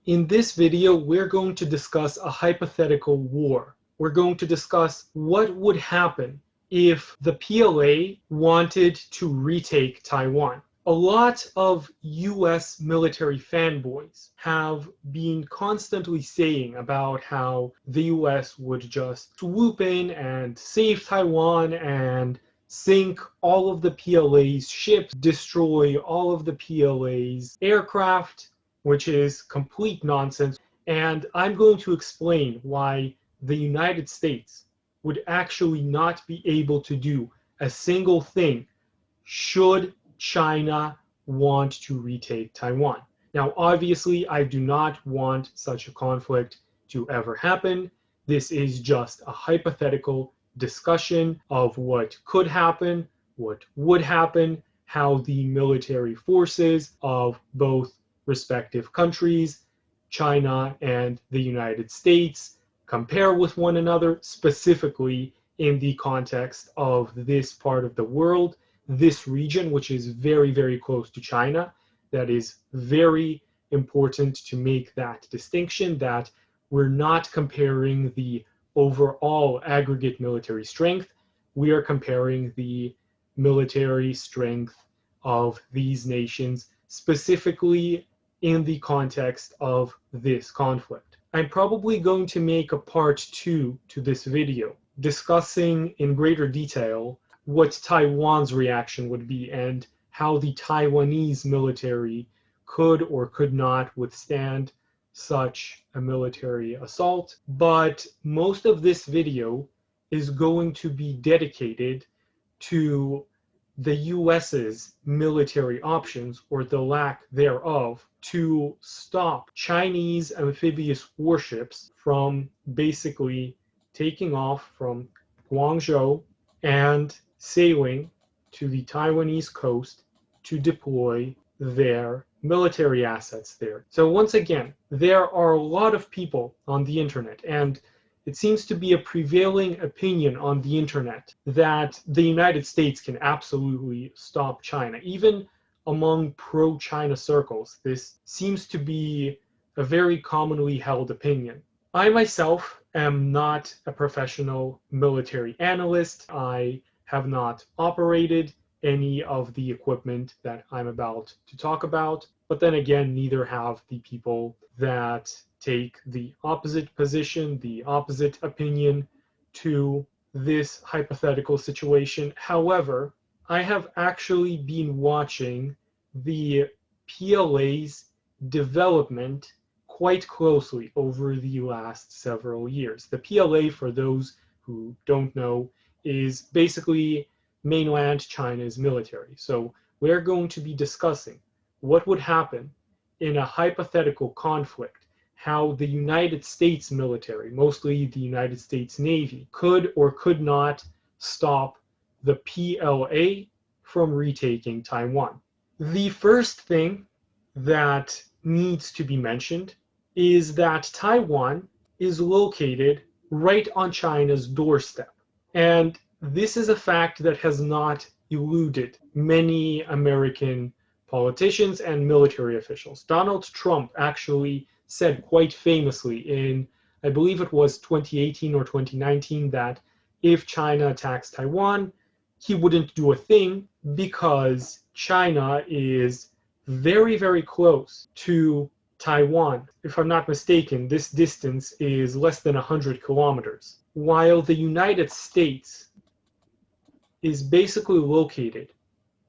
In this video, we're going to discuss a hypothetical war. We're going to discuss what would happen if the PLA wanted to retake Taiwan. A lot of US military fanboys have been constantly saying about how the US would just swoop in and save Taiwan and sink all of the PLA's ships, destroy all of the PLA's aircraft, which is complete nonsense. And I'm going to explain why the United States would actually not be able to do a single thing should China want to retake Taiwan. Now, obviously, I do not want such a conflict to ever happen. This is just a hypothetical discussion of what could happen, what would happen, how the military forces of both respective countries, China and the United States, compare with one another, specifically in the context of this part of the world, this region, which is very, very close to China. That is very important to make that distinction, that we're not comparing the overall aggregate military strength. We are comparing the military strength of these nations, specifically in the context of this conflict. I'm probably going to make a part 2 to this video, discussing in greater detail what Taiwan's reaction would be and how the Taiwanese military could or could not withstand such a military assault. But most of this video is going to be dedicated to the US's military options, or the lack thereof, to stop Chinese amphibious warships from basically taking off from Guangzhou and sailing to the Taiwanese coast to deploy their military assets there. So once again, there are a lot of people on the internet, and it seems to be a prevailing opinion on the internet that the United States can absolutely stop China. Even among pro-China circles, this seems to be a very commonly held opinion. I myself am not a professional military analyst. I have not operated any of the equipment that I'm about to talk about. But then again, neither have the people that take the opposite position, the opposite opinion to this hypothetical situation. However, I have actually been watching the PLA's development quite closely over the last several years. The PLA, for those who don't know, is basically mainland China's military. So we're going to be discussing what would happen in a hypothetical conflict, how the United States military, mostly the United States Navy, could or could not stop the PLA from retaking Taiwan. The first thing that needs to be mentioned is that Taiwan is located right on China's doorstep. And this is a fact that has not eluded many American politicians and military officials. Donald Trump actually said quite famously in, I believe it was 2018 or 2019, that if China attacks Taiwan, he wouldn't do a thing because China is very, very close to Taiwan. If I'm not mistaken, this distance is less than 100 kilometers, while the United States is basically located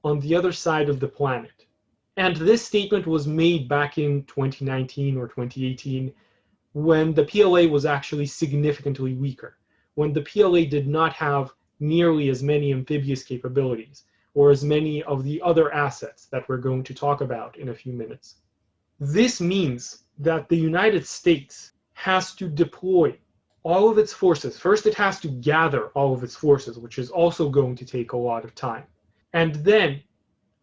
on the other side of the planet. And this statement was made back in 2019 or 2018 when the PLA was actually significantly weaker, when the PLA did not have nearly as many amphibious capabilities or as many of the other assets that we're going to talk about in a few minutes. This means that the United States has to deploy all of its forces. First, it has to gather all of its forces, which is also going to take a lot of time. And then,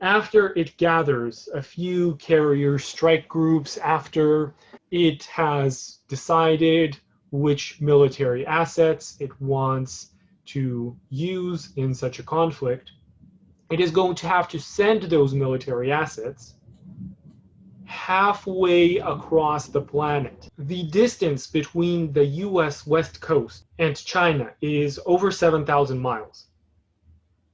after it gathers a few carrier strike groups, after it has decided which military assets it wants to use in such a conflict, it is going to have to send those military assets halfway across the planet. The distance between the US West Coast and China is over 7,000 miles.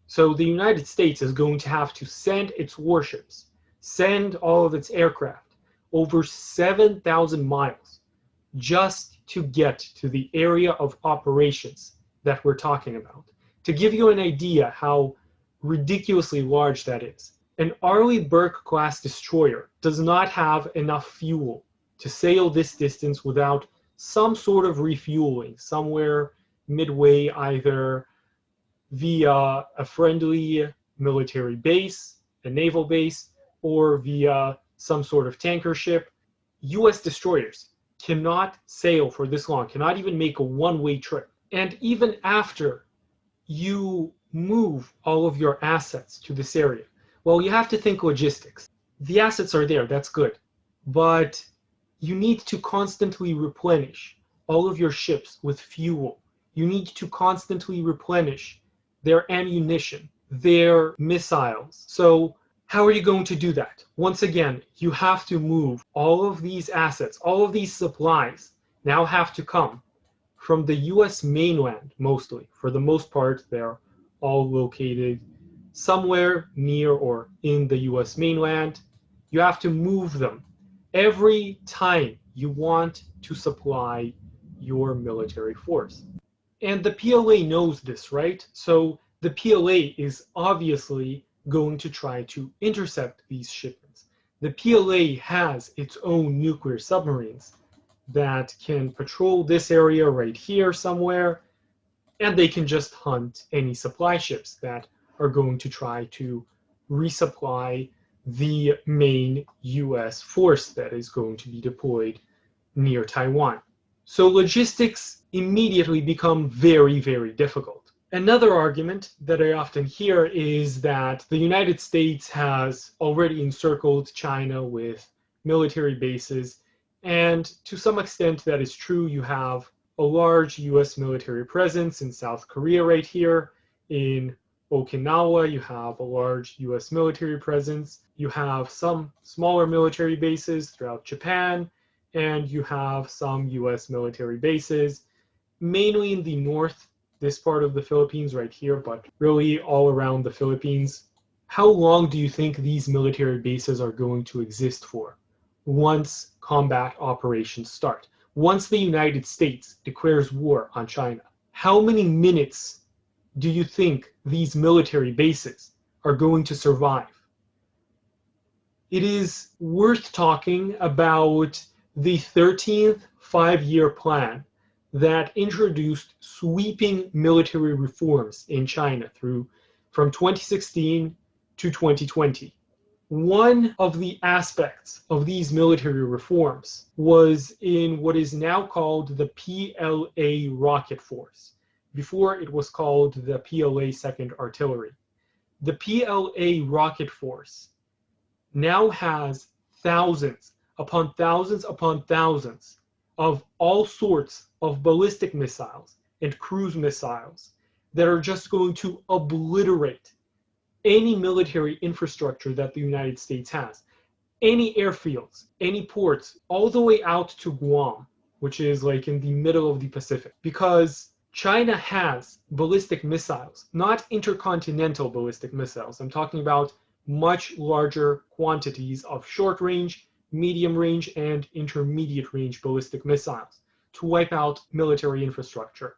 So the United States is going to have to send its warships, send all of its aircraft over 7,000 miles just to get to the area of operations that we're talking about. To give you an idea how ridiculously large that is, an Arleigh Burke-class destroyer does not have enough fuel to sail this distance without some sort of refueling somewhere midway, either via a friendly military base, a naval base, or via some sort of tanker ship. US destroyers cannot sail for this long, cannot even make a one-way trip. And even after you move all of your assets to this area, well, you have to think logistics. The assets are there, that's good. But you need to constantly replenish all of your ships with fuel. You need to constantly replenish their ammunition, their missiles. So how are you going to do that? Once again, you have to move all of these assets, all of these supplies now have to come from the US mainland mostly. For the most part, they're all located somewhere near or in the US mainland. You have to move them every time you want to supply your military force. And the PLA knows this, right? So the PLA is obviously going to try to intercept these shipments. The PLA has its own nuclear submarines that can patrol this area right here somewhere, and they can just hunt any supply ships that are going to try to resupply the main US force that is going to be deployed near Taiwan. So logistics immediately become very, very difficult. Another argument that I often hear is that the United States has already encircled China with military bases, and to some extent that is true. You have a large US military presence in South Korea right here. In Okinawa, you have a large US military presence. You have some smaller military bases throughout Japan, and you have some US military bases, mainly in the north, this part of the Philippines right here, but really all around the Philippines. How long do you think these military bases are going to exist for once combat operations start? Once the United States declares war on China, how many minutes do you think these military bases are going to survive? It is worth talking about the 13th five-year plan that introduced sweeping military reforms in China from 2016 to 2020. One of the aspects of these military reforms was in what is now called the Pla Rocket Force. Before, it was called the Pla Second Artillery. The Pla Rocket Force now has thousands upon thousands upon thousands of all sorts of ballistic missiles and cruise missiles that are just going to obliterate any military infrastructure that the United States has. Any airfields, any ports, all the way out to Guam, which is like in the middle of the Pacific. Because China has ballistic missiles, not intercontinental ballistic missiles. I'm talking about much larger quantities of short range, medium range, and intermediate range ballistic missiles to wipe out military infrastructure.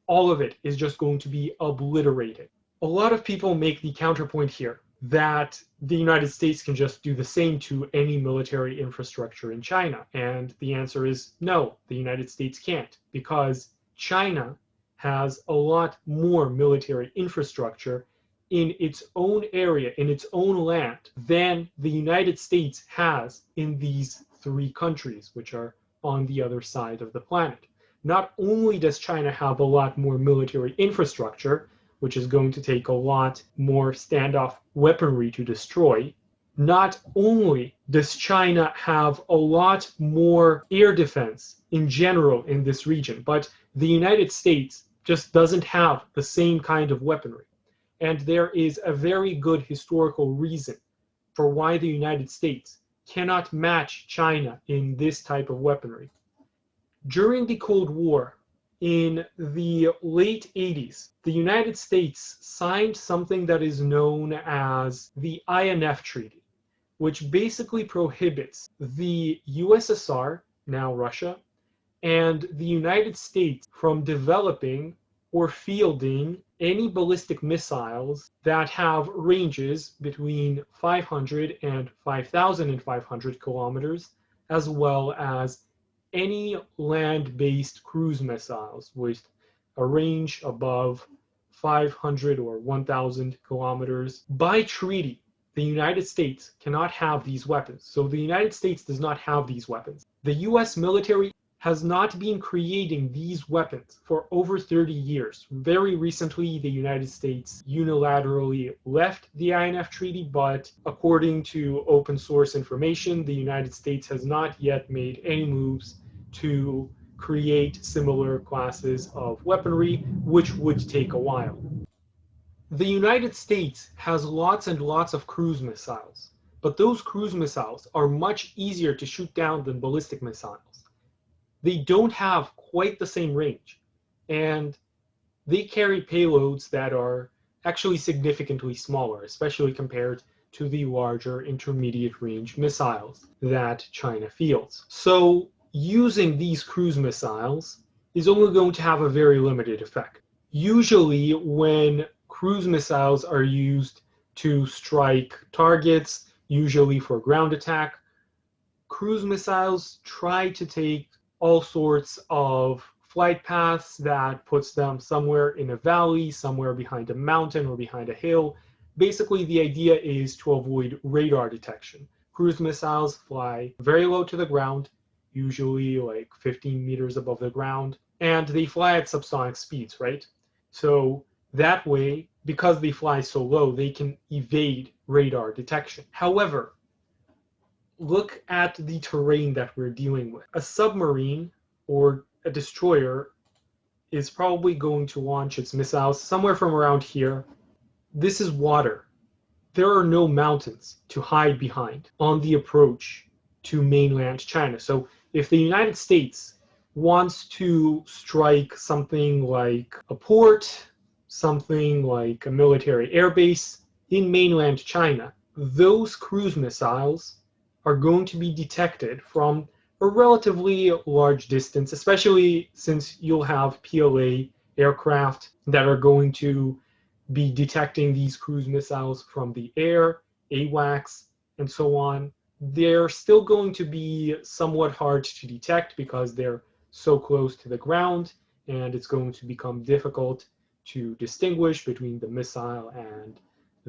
All of it is just going to be obliterated. A lot of people make the counterpoint here that the United States can just do the same to any military infrastructure in China. And the answer is no, the United States can't, because China has a lot more military infrastructure in its own area, in its own land, than the United States has in these three countries, which are on the other side of the planet. Not only does China have a lot more military infrastructure, which is going to take a lot more standoff weaponry to destroy, not only does China have a lot more air defense in general in this region, but the United States just doesn't have the same kind of weaponry. And there is a very good historical reason for why the United States cannot match China in this type of weaponry. During the Cold War, in the late 80s, the United States signed something that is known as the Inf Treaty, which basically prohibits the USSR, now Russia, and the United States from developing or fielding any ballistic missiles that have ranges between 500 and 5,500 kilometers, as well as any land-based cruise missiles with a range above 500 or 1,000 kilometers. By treaty, the United States cannot have these weapons. So the United States does not have these weapons. The US military has not been creating these weapons for over 30 years. Very recently, the United States unilaterally left the INF Treaty, but according to open source information, the United States has not yet made any moves to create similar classes of weaponry, which would take a while. The United States has lots and lots of cruise missiles, but those cruise missiles are much easier to shoot down than ballistic missiles. They don't have quite the same range, and they carry payloads that are actually significantly smaller, especially compared to the larger intermediate range missiles that China fields. So using these cruise missiles is only going to have a very limited effect. Usually when cruise missiles are used to strike targets, usually for ground attack, cruise missiles try to take all sorts of flight paths that puts them somewhere in a valley, somewhere behind a mountain or behind a hill. Basically, the idea is to avoid radar detection. Cruise missiles fly very low to the ground, usually like 15 meters above the ground, and they fly at subsonic speeds, right? So that way, because they fly so low, they can evade radar detection. However, look at the terrain that we're dealing with. A submarine or a destroyer is probably going to launch its missiles somewhere from around here. This is water. There are no mountains to hide behind on the approach to mainland China. So if the United States wants to strike something like a port, something like a military airbase in mainland China, those cruise missiles are going to be detected from a relatively large distance, especially since you'll have PLA aircraft that are going to be detecting these cruise missiles from the air, AWACS, and so on. They're still going to be somewhat hard to detect because they're so close to the ground, and it's going to become difficult to distinguish between the missile and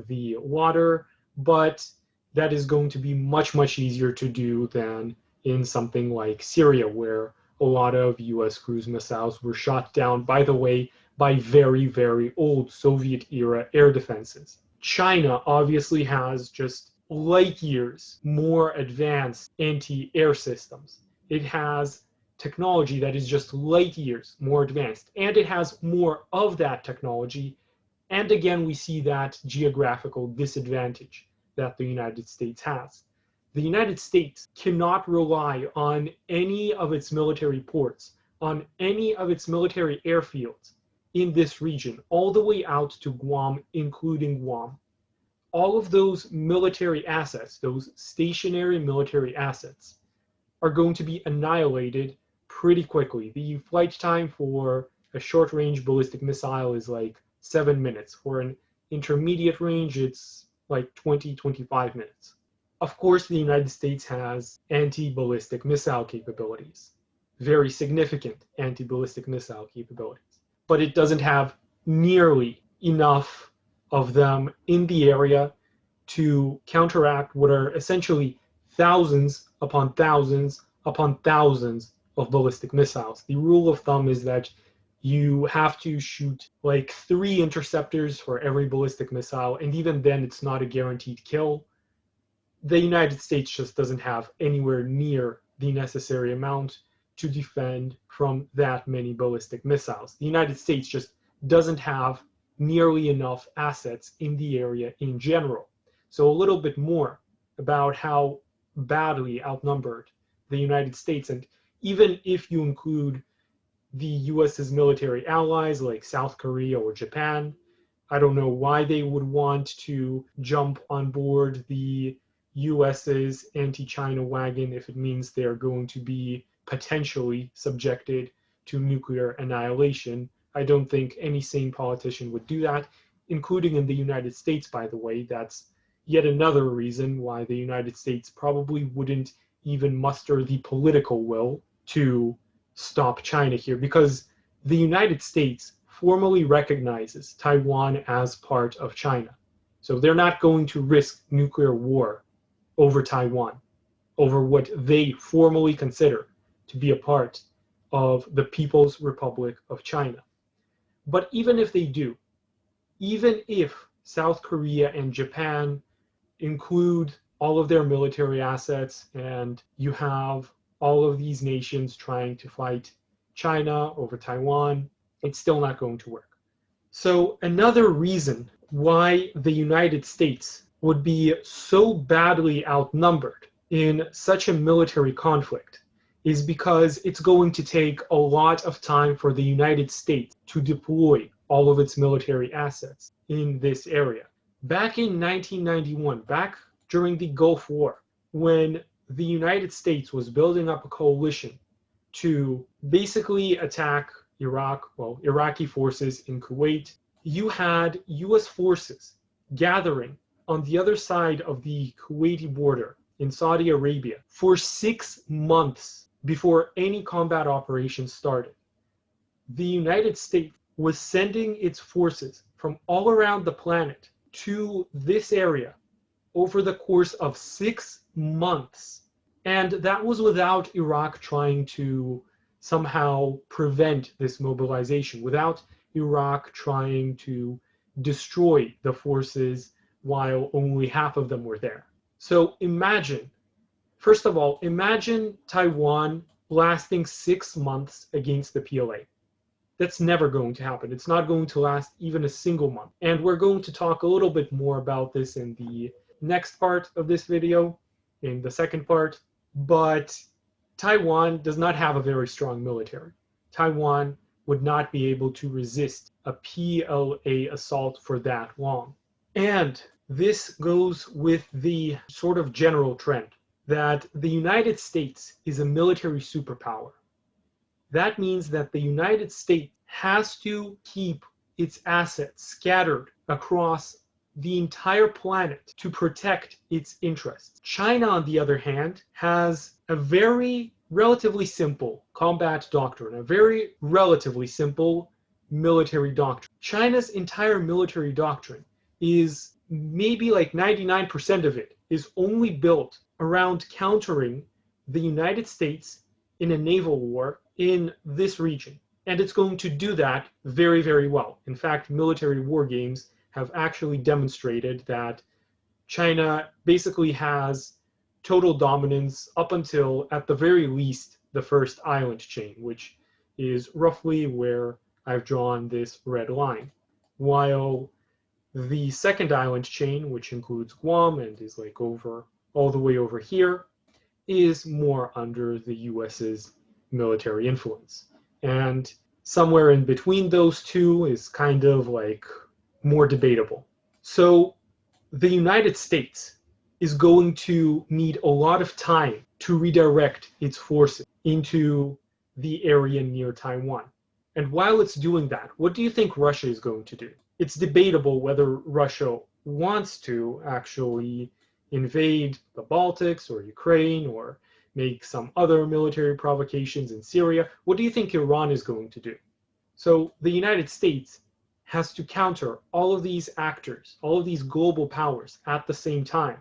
the water, but that is going to be much, much easier to do than in something like Syria, where a lot of US cruise missiles were shot down, by the way, by very, very old Soviet-era air defenses. China obviously has just light years more advanced anti-air systems. It has technology that is just light years more advanced, and it has more of that technology. And again, we see that geographical disadvantage that the United States has. The United States cannot rely on any of its military ports, on any of its military airfields in this region, all the way out to Guam, including Guam. All of those military assets, those stationary military assets, are going to be annihilated pretty quickly. The flight time for a short-range ballistic missile is like 7 minutes. For an intermediate range, it's like 20-25 minutes. Of course, the United States has anti-ballistic missile capabilities, very significant anti-ballistic missile capabilities, but it doesn't have nearly enough of them in the area to counteract what are essentially thousands upon thousands upon thousands of ballistic missiles. The rule of thumb is that you have to shoot like 3 interceptors for every ballistic missile, and even then it's not a guaranteed kill. The United States just doesn't have anywhere near the necessary amount to defend from that many ballistic missiles. The United States just doesn't have nearly enough assets in the area in general. So a little bit more about how badly outnumbered the United States. And even if you include the US's military allies like South Korea or Japan, I don't know why they would want to jump on board the US's anti-China wagon if it means they're going to be potentially subjected to nuclear annihilation. I don't think any sane politician would do that, including in the United States, by the way. That's yet another reason why the United States probably wouldn't even muster the political will to stop China here, because the United States formally recognizes Taiwan as part of China. So they're not going to risk nuclear war over Taiwan, over what they formally consider to be a part of the People's Republic of China. But even if they do, even if South Korea and Japan include all of their military assets and you have all of these nations trying to fight China over Taiwan, it's still not going to work. So another reason why the United States would be so badly outnumbered in such a military conflict is because it's going to take a lot of time for the United States to deploy all of its military assets in this area. Back in 1991, back during the Gulf War, when the United States was building up a coalition to basically attack Iraqi forces in Kuwait, you had US forces gathering on the other side of the Kuwaiti border in Saudi Arabia for 6 months before any combat operations started. The United States was sending its forces from all around the planet to this area over the course of 6 months. And that was without Iraq trying to somehow prevent this mobilization, without Iraq trying to destroy the forces while only half of them were there. So imagine, first of all, imagine Taiwan lasting 6 months against the PLA. That's never going to happen. It's not going to last even a single month. And we're going to talk a little bit more about this in the next part of this video, in the second part. But Taiwan does not have a very strong military. Taiwan would not be able to resist a PLA assault for that long. And this goes with the sort of general trend that the United States is a military superpower. That means that the United States has to keep its assets scattered across the entire planet to protect its interests. China, on the other hand, has a very relatively simple combat doctrine, a very relatively simple military doctrine. China's entire military doctrine is maybe like 99% of it is only built around countering the United States in a naval war in this region. And it's going to do that very, very well. In fact, military war games have actually demonstrated that China basically has total dominance up until, at the very least, the first island chain, which is roughly where I've drawn this red line. While the second island chain, which includes Guam and is like over all the way over here, is more under the US's military influence. And somewhere in between those two is kind of like more debatable. So the United States is going to need a lot of time to redirect its forces into the area near Taiwan. And while it's doing that, what do you think Russia is going to do? It's debatable whether Russia wants to actually invade the Baltics or Ukraine or make some other military provocations in Syria. What do you think Iran is going to do? So the United States has to counter all of these actors, all of these global powers at the same time.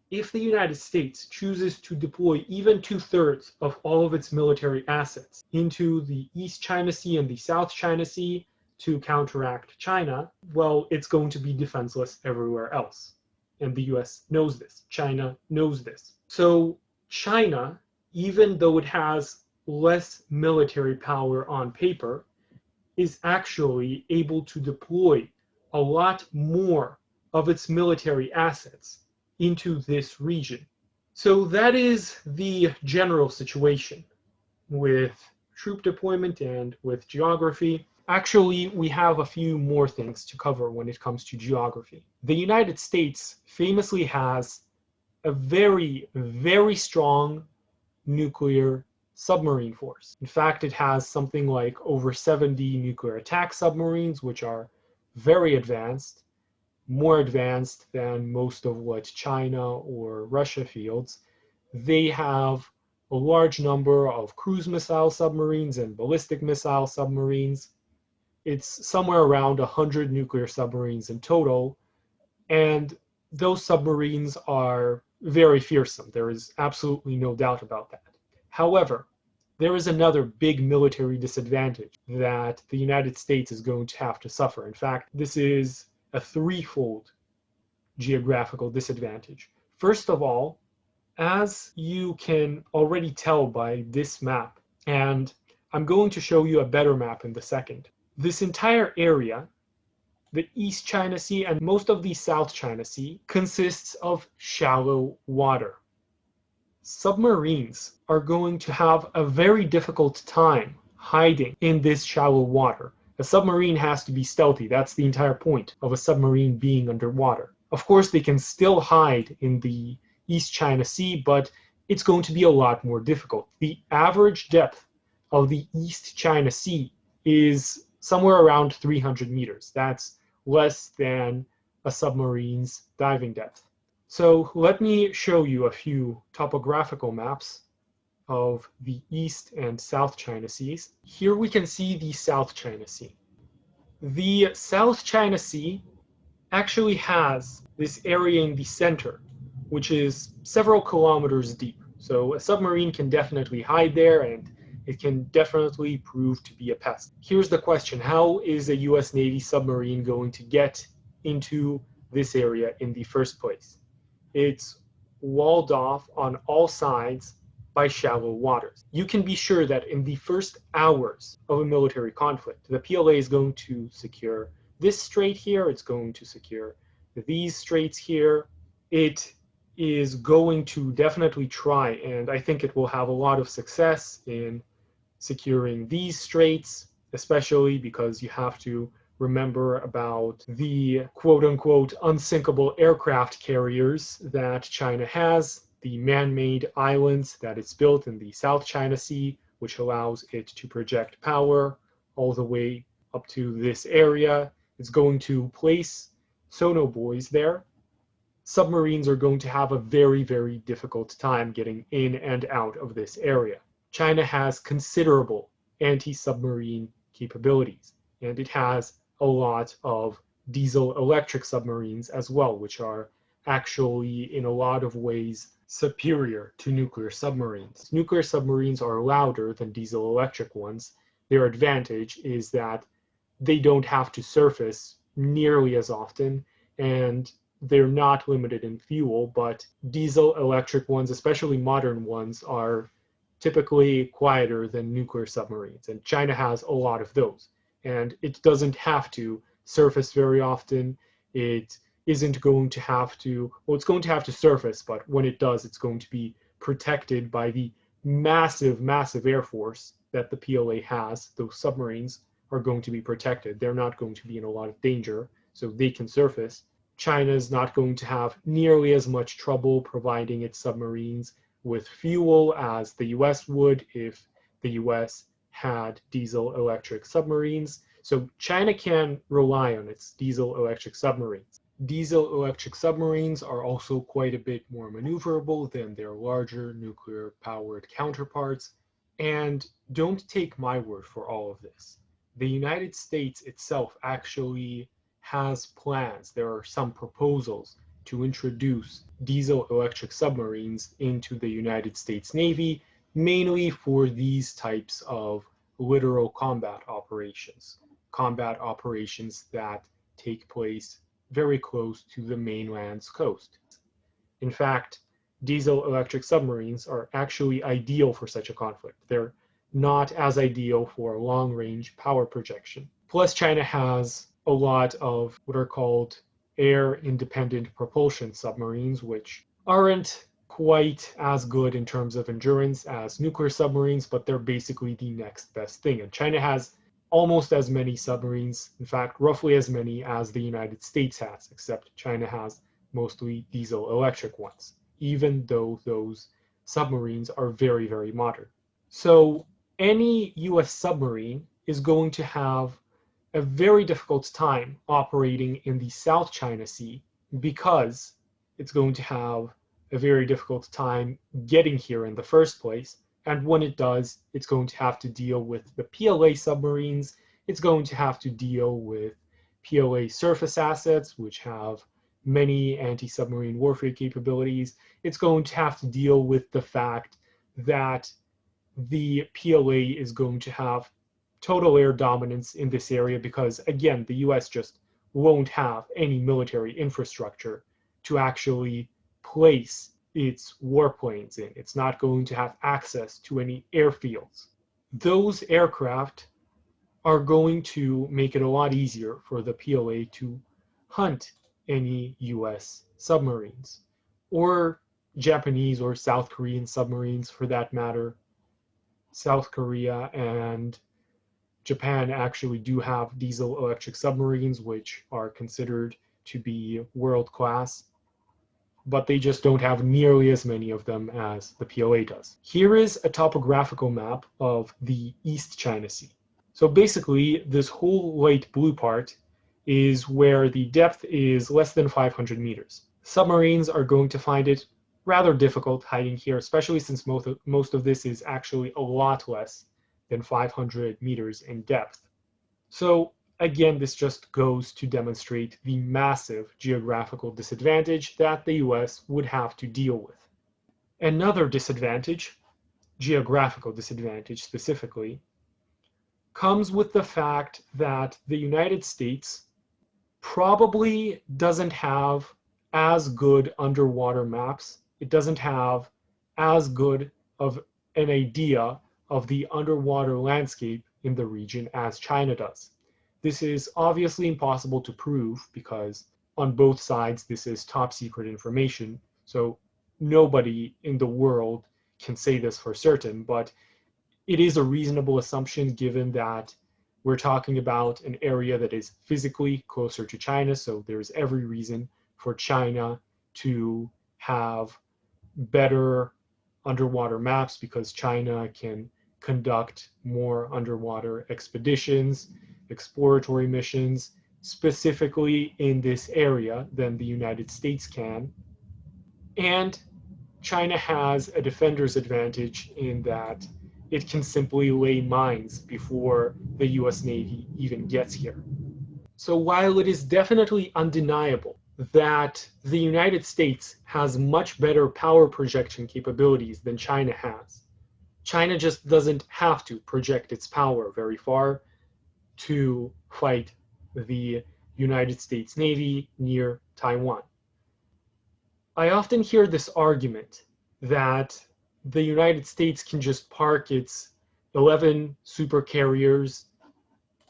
If the United States chooses to deploy even 2/3 of all of its military assets into the East China Sea and the South China Sea to counteract China, well, it's going to be defenseless everywhere else. And the US knows this. China knows this. So China, even though it has less military power on paper, is actually able to deploy a lot more of its military assets into this region. So that is the general situation with troop deployment and with geography. Actually, we have a few more things to cover when it comes to geography. The United States famously has a very, very strong nuclear submarine force. In fact, it has something like over 70 nuclear attack submarines, which are very advanced, more advanced than most of what China or Russia fields. They have a large number of cruise missile submarines and ballistic missile submarines. It's somewhere around 100 nuclear submarines in total, and those submarines are very fearsome. There is absolutely no doubt about that. However, there is another big military disadvantage that the United States is going to have to suffer. In fact, this is a threefold geographical disadvantage. First of all, as you can already tell by this map, and I'm going to show you a better map in the second, this entire area, the East China Sea and most of the South China Sea, consists of shallow water. Submarines are going to have a very difficult time hiding in this shallow water. A submarine has to be stealthy. That's the entire point of a submarine being underwater. Of course, they can still hide in the East China Sea, but it's going to be a lot more difficult. The average depth of the East China Sea is somewhere around 300 meters. That's less than a submarine's diving depth. So let me show you a few topographical maps of the East and South China Seas. Here we can see the South China Sea. The South China Sea actually has this area in the center, which is several kilometers deep. So a submarine can definitely hide there, and it can definitely prove to be a pest. Here's the question: how is a US Navy submarine going to get into this area in the first place? It's walled off on all sides by shallow waters. You can be sure that in the first hours of a military conflict, the PLA is going to secure this strait here, it's going to secure these straits here. It is going to definitely try, and I think it will have a lot of success in securing these straits, especially because you have to remember about the quote-unquote unsinkable aircraft carriers that China has, the man-made islands that it's built in the South China Sea, which allows it to project power all the way up to this area. It's going to place sonobuoys there. Submarines are going to have a very, very difficult time getting in and out of this area. China has considerable anti-submarine capabilities, and it has a lot of diesel-electric submarines as well, which are actually in a lot of ways superior to nuclear submarines. Nuclear submarines are louder than diesel-electric ones. Their advantage is that they don't have to surface nearly as often, and they're not limited in fuel, but diesel-electric ones, especially modern ones, are typically quieter than nuclear submarines, and China has a lot of those. And it doesn't have to surface very often. It isn't going to have to, well, it's going to have to surface, but when it does, it's going to be protected by the massive, massive air force that the PLA has. Those submarines are going to be protected. They're not going to be in a lot of danger, so they can surface. China is not going to have nearly as much trouble providing its submarines with fuel as the US would if the US had diesel-electric submarines. So China can rely on its diesel-electric submarines. Diesel-electric submarines are also quite a bit more maneuverable than their larger nuclear-powered counterparts. And don't take my word for all of this. The United States itself actually has plans. There are some proposals to introduce diesel-electric submarines into the United States Navy, mainly for these types of littoral combat operations that take place very close to the mainland's coast. In fact, diesel-electric submarines are actually ideal for such a conflict. They're not as ideal for long-range power projection. Plus, China has a lot of what are called air-independent propulsion submarines, which aren't quite as good in terms of endurance as nuclear submarines, but they're basically the next best thing. And China has almost as many submarines, in fact, roughly as many as the United States has, except China has mostly diesel-electric ones, even though those submarines are very, very modern. So any US submarine is going to have a very difficult time operating in the South China Sea because it's going to have a very difficult time getting here in the first place. And when it does, it's going to have to deal with the PLA submarines. It's going to have to deal with PLA surface assets, which have many anti-submarine warfare capabilities. It's going to have to deal with the fact that the PLA is going to have total air dominance in this area because, again, the US just won't have any military infrastructure to actually place its warplanes in. It's not going to have access to any airfields. Those aircraft are going to make it a lot easier for the PLA to hunt any US submarines, or Japanese or South Korean submarines for that matter. South Korea and Japan actually do have diesel-electric submarines, which are considered to be world-class, but they just don't have nearly as many of them as the PLA does. Here is a topographical map of the East China Sea. So basically, this whole light blue part is where the depth is less than 500 meters. Submarines are going to find it rather difficult hiding here, especially since most of this is actually a lot less than 500 meters in depth. So again, this just goes to demonstrate the massive geographical disadvantage that the US would have to deal with. Another disadvantage, geographical disadvantage specifically, comes with the fact that the United States probably doesn't have as good underwater maps. It doesn't have as good of an idea of the underwater landscape in the region as China does. This is obviously impossible to prove because on both sides this is top secret information, so nobody in the world can say this for certain, but it is a reasonable assumption given that we're talking about an area that is physically closer to China, so there's every reason for China to have better underwater maps because China can conduct more underwater expeditions, exploratory missions, specifically in this area than the United States can. And China has a defender's advantage in that it can simply lay mines before the US Navy even gets here. So while it is definitely undeniable that the United States has much better power projection capabilities than China has, China just doesn't have to project its power very far to fight the United States Navy near Taiwan. I often hear this argument that the United States can just park its 11 supercarriers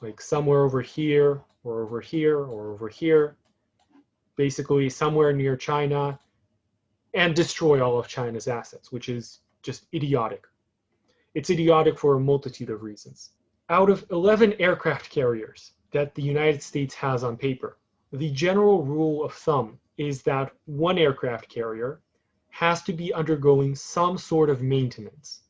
like somewhere over here or over here or over here, basically somewhere near China, and destroy all of China's assets, which is just idiotic. It's idiotic for a multitude of reasons. Out of 11 aircraft carriers that the United States has on paper, the general rule of thumb is that one aircraft carrier has to be undergoing some sort of maintenance.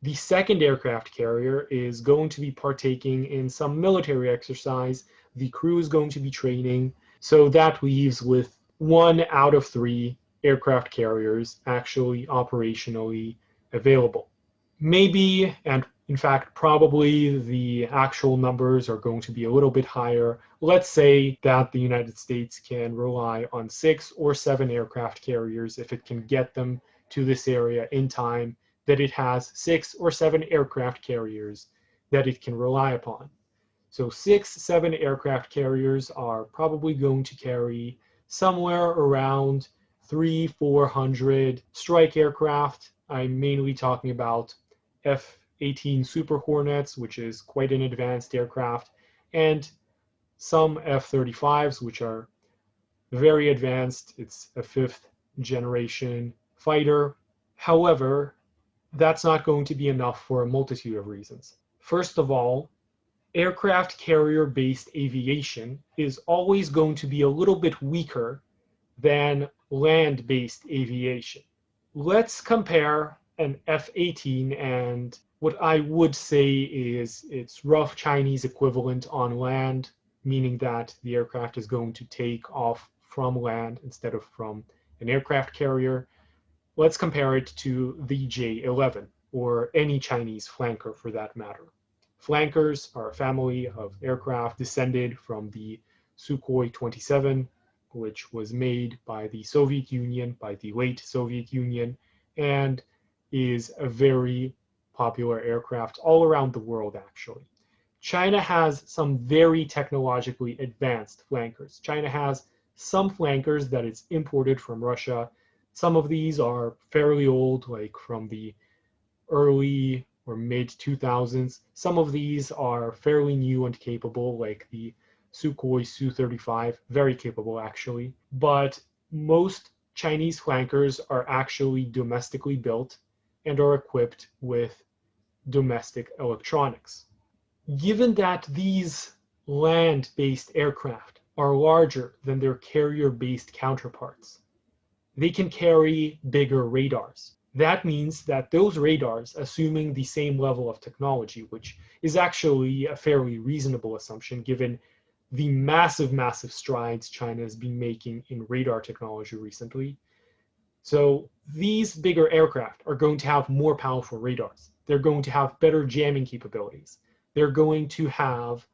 The second aircraft carrier is going to be partaking in some military exercise. The crew is going to be training. So that leaves with 1 out of 3 aircraft carriers actually operationally available. Maybe, and in fact, probably the actual numbers are going to be a little bit higher. Let's say that the United States can rely on 6 or 7 aircraft carriers if it can get them to this area in time, that it has 6 or 7 aircraft carriers that it can rely upon. So 6, 7 aircraft carriers are probably going to carry somewhere around 300-400 strike aircraft. I'm mainly talking about F-18 Super Hornets, which is quite an advanced aircraft, and some F-35s, which are very advanced. It's a 5th generation fighter. However, that's not going to be enough for a multitude of reasons. First of all, aircraft carrier-based aviation is always going to be a little bit weaker than land-based aviation. Let's compare an F-18 and what I would say is its rough Chinese equivalent on land, meaning that the aircraft is going to take off from land instead of from an aircraft carrier. Let's compare it to the J-11, or any Chinese flanker for that matter. Flankers are a family of aircraft descended from the Sukhoi 27, which was made by the Soviet Union, by the late Soviet Union, and is a very popular aircraft all around the world, actually. China has some very technologically advanced flankers. China has some flankers that it's imported from Russia. Some of these are fairly old, like from the early or mid 2000s. Some of these are fairly new and capable, like the Sukhoi Su-35, very capable actually. But most Chinese flankers are actually domestically built and are equipped with domestic electronics. Given that these land-based aircraft are larger than their carrier-based counterparts, they can carry bigger radars. That means that those radars, assuming the same level of technology, which is actually a fairly reasonable assumption given the massive strides China has been making in radar technology recently. So these bigger aircraft are going to have more powerful radars. They're going to have better jamming capabilities. They're going to have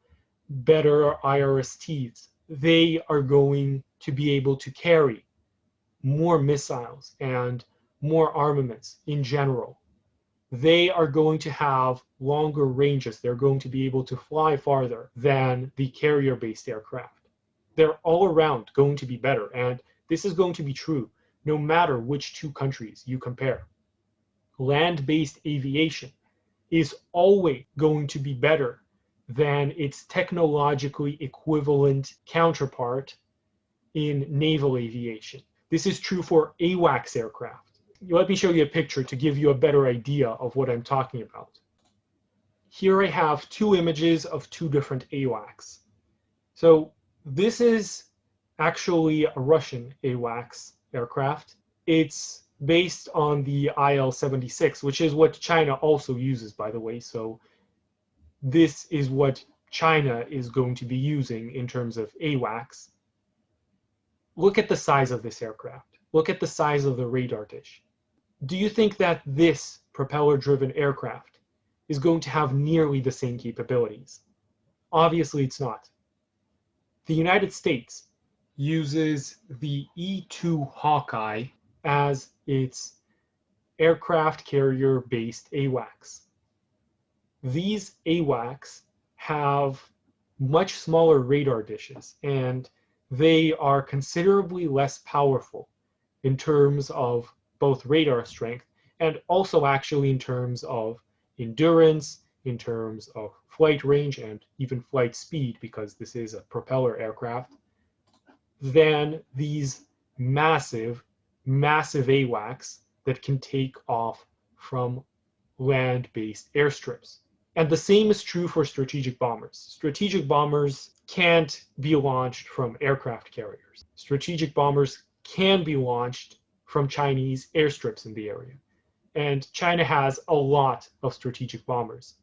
better IRSTs. They are going to be able to carry more missiles and more armaments in general. They are going to have longer ranges. They're going to be able to fly farther than the carrier-based aircraft. They're all around going to be better, and this is going to be true no matter which two countries you compare. Land-based aviation is always going to be better than its technologically equivalent counterpart in naval aviation. This is true for AWACS aircraft. Let me show you a picture to give you a better idea of what I'm talking about. Here I have two images of two different AWACS. So this is actually a Russian AWACS aircraft. It's based on the IL-76, which is what China also uses, by the way. So this is what China is going to be using in terms of AWACS. Look at the size of this aircraft. Look at the size of the radar dish. Do you think that this propeller-driven aircraft is going to have nearly the same capabilities? Obviously, it's not. The United States uses the E-2 Hawkeye as its aircraft carrier-based AWACS. These AWACS have much smaller radar dishes, and they are considerably less powerful in terms of both radar strength and also actually in terms of endurance, in terms of flight range, and even flight speed, because this is a propeller aircraft, than these massive AWACS that can take off from land-based airstrips. And the same is true for strategic bombers. Strategic bombers can't be launched from aircraft carriers. Strategic bombers can be launched from Chinese airstrips in the area. And China has a lot of strategic bombers.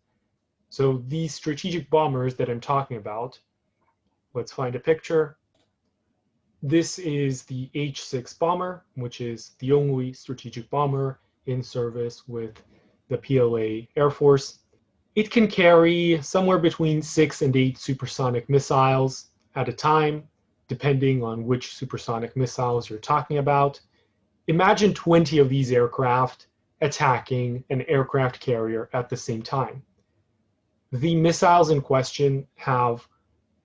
So these strategic bombers that I'm talking about, let's find a picture. This is the H-6 bomber, which is the only strategic bomber in service with the PLA Air Force. It can carry somewhere between 6 and 8 supersonic missiles at a time, depending on which supersonic missiles you're talking about. Imagine 20 of these aircraft attacking an aircraft carrier at the same time. The missiles in question have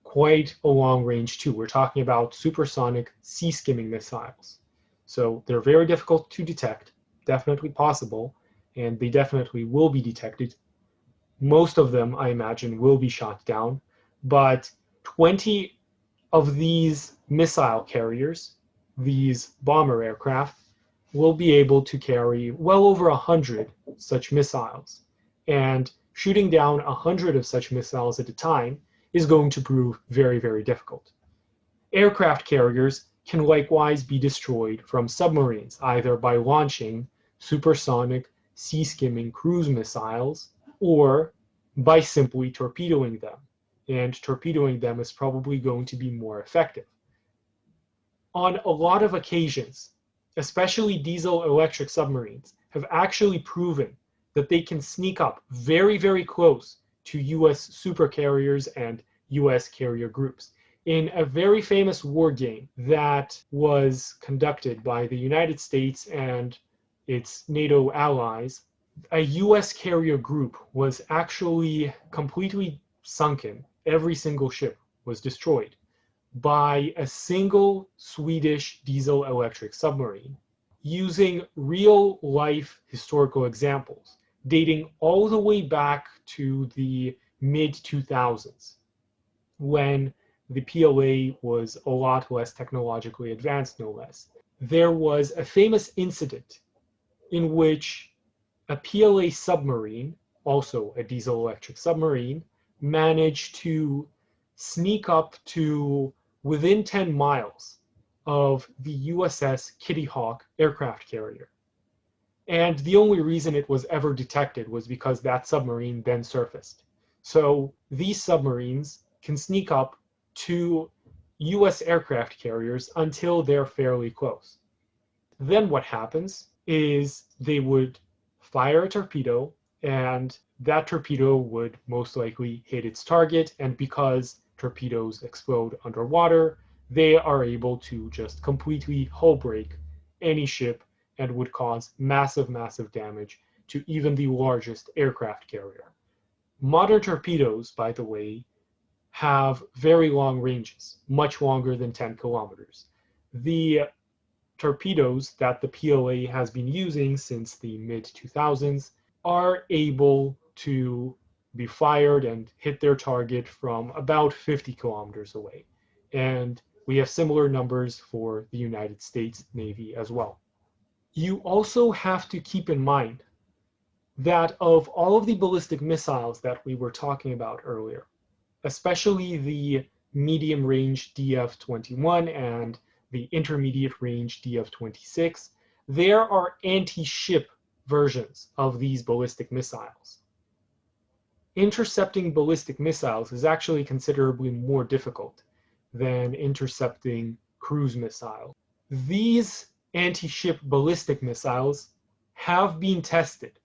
quite a long range too. We're talking about supersonic sea-skimming missiles. So they're very difficult to detect, definitely possible, and they definitely will be detected. Most of them, I imagine, will be shot down, but 20 of these missile carriers, these bomber aircraft, will be able to carry well over 100 such missiles. And shooting down 100 of such missiles at a time is going to prove very, very difficult. Aircraft carriers can likewise be destroyed from submarines, either by launching supersonic sea-skimming cruise missiles or by simply torpedoing them. And torpedoing them is probably going to be more effective. On a lot of occasions, especially diesel-electric submarines have actually proven that they can sneak up very, very close to US supercarriers and US carrier groups. In a very famous war game that was conducted by the United States and its NATO allies, a US carrier group was actually completely sunken. Every single ship was destroyed by a single Swedish diesel-electric submarine, using real-life historical examples dating all the way back to the mid-2000s, when the PLA was a lot less technologically advanced, no less. There was a famous incident in which a PLA submarine, also a diesel-electric submarine, managed to sneak up to within 10 miles of the USS Kitty Hawk aircraft carrier. And the only reason it was ever detected was because that submarine then surfaced. So these submarines can sneak up to US aircraft carriers until they're fairly close. Then what happens is they would fire a torpedo, and that torpedo would most likely hit its target, and because torpedoes explode underwater, they are able to just completely hull break any ship and would cause massive, massive damage to even the largest aircraft carrier. Modern torpedoes, by the way, have very long ranges, much longer than 10 kilometers. The torpedoes that the PLA has been using since the mid-2000s are able to be fired and hit their target from about 50 kilometers away. And we have similar numbers for the United States Navy as well. You also have to keep in mind that of all of the ballistic missiles that we were talking about earlier, especially the medium-range DF-21 and the intermediate-range DF-26, there are anti-ship versions of these ballistic missiles. Intercepting ballistic missiles is actually considerably more difficult than intercepting cruise missiles. These anti-ship ballistic missiles have been tested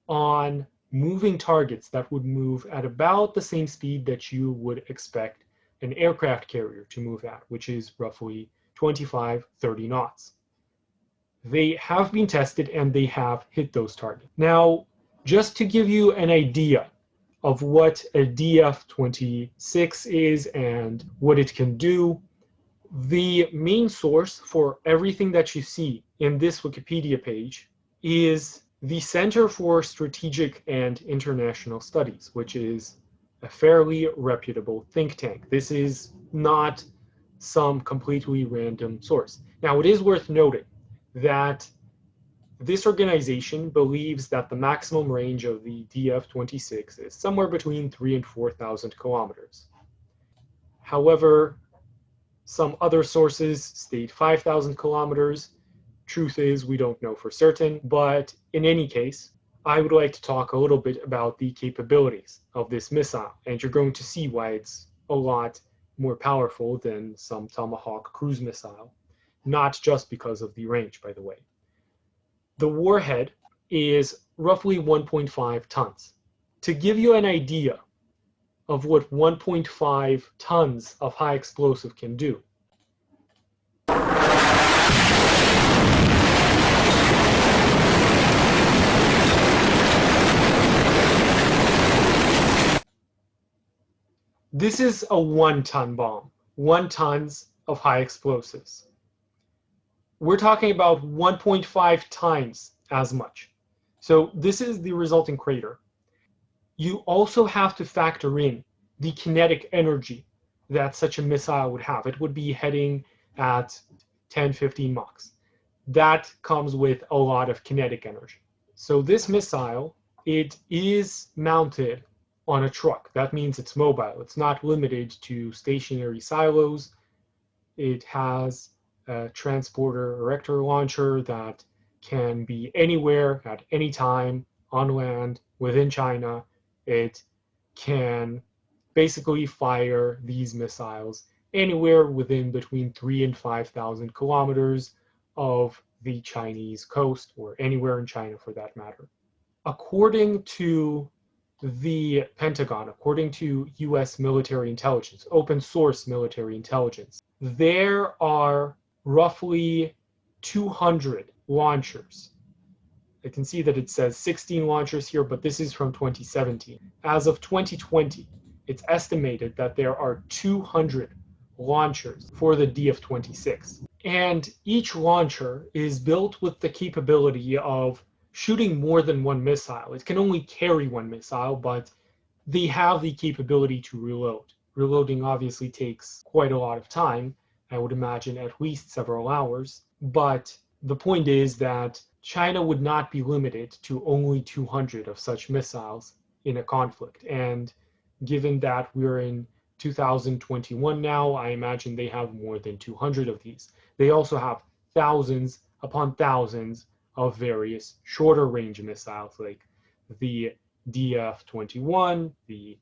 on moving targets that would move at about the same speed that you would expect an aircraft carrier to move at, which is roughly 25-30 knots. They have been tested and they have hit those targets. Now, just to give you an idea of what a DF-26 is and what it can do, the main source for everything that you see in this Wikipedia page is the Center for Strategic and International Studies, which is a fairly reputable think tank. This is not some completely random source. Now, it is worth noting that this organization believes that the maximum range of the DF-26 is somewhere between 3,000 and 4,000 kilometers. However, some other sources state 5,000 kilometers. Truth is, we don't know for certain, but in any case, I would like to talk a little bit about the capabilities of this missile, and you're going to see why it's a lot more powerful than some Tomahawk cruise missile, not just because of the range, by the way. The warhead is roughly 1.5 tons. To give you an idea of what 1.5 tons of high explosive can do, this is a 1-ton bomb, 1 tons of high explosives. We're talking about 1.5 times as much. So this is the resulting crater. You also have to factor in the kinetic energy that such a missile would have. It would be heading at 10-15 Machs. that comes with a lot of kinetic energy. So this missile, it is mounted on a truck. That means it's mobile. It's not limited to stationary silos. It has a transporter erector launcher that can be anywhere at any time on land within China. It can basically fire these missiles anywhere within between 3,000 and 5,000 kilometers of the Chinese coast, or anywhere in China for that matter. According to the Pentagon, according to US military intelligence, open source military intelligence, there are roughly 200 launchers. I can see that it says 16 launchers here, but this is from 2017. As of 2020, it's estimated that there are 200 launchers for the DF-26. And each launcher is built with the capability of shooting more than one missile. It can only carry one missile, but they have the capability to reload. Reloading obviously takes quite a lot of time. I would imagine at least several hours. But the point is that China would not be limited to only 200 of such missiles in a conflict. And given that we're in 2021 now, I imagine they have more than 200 of these. They also have thousands upon thousands of various shorter range missiles, like the DF-21, the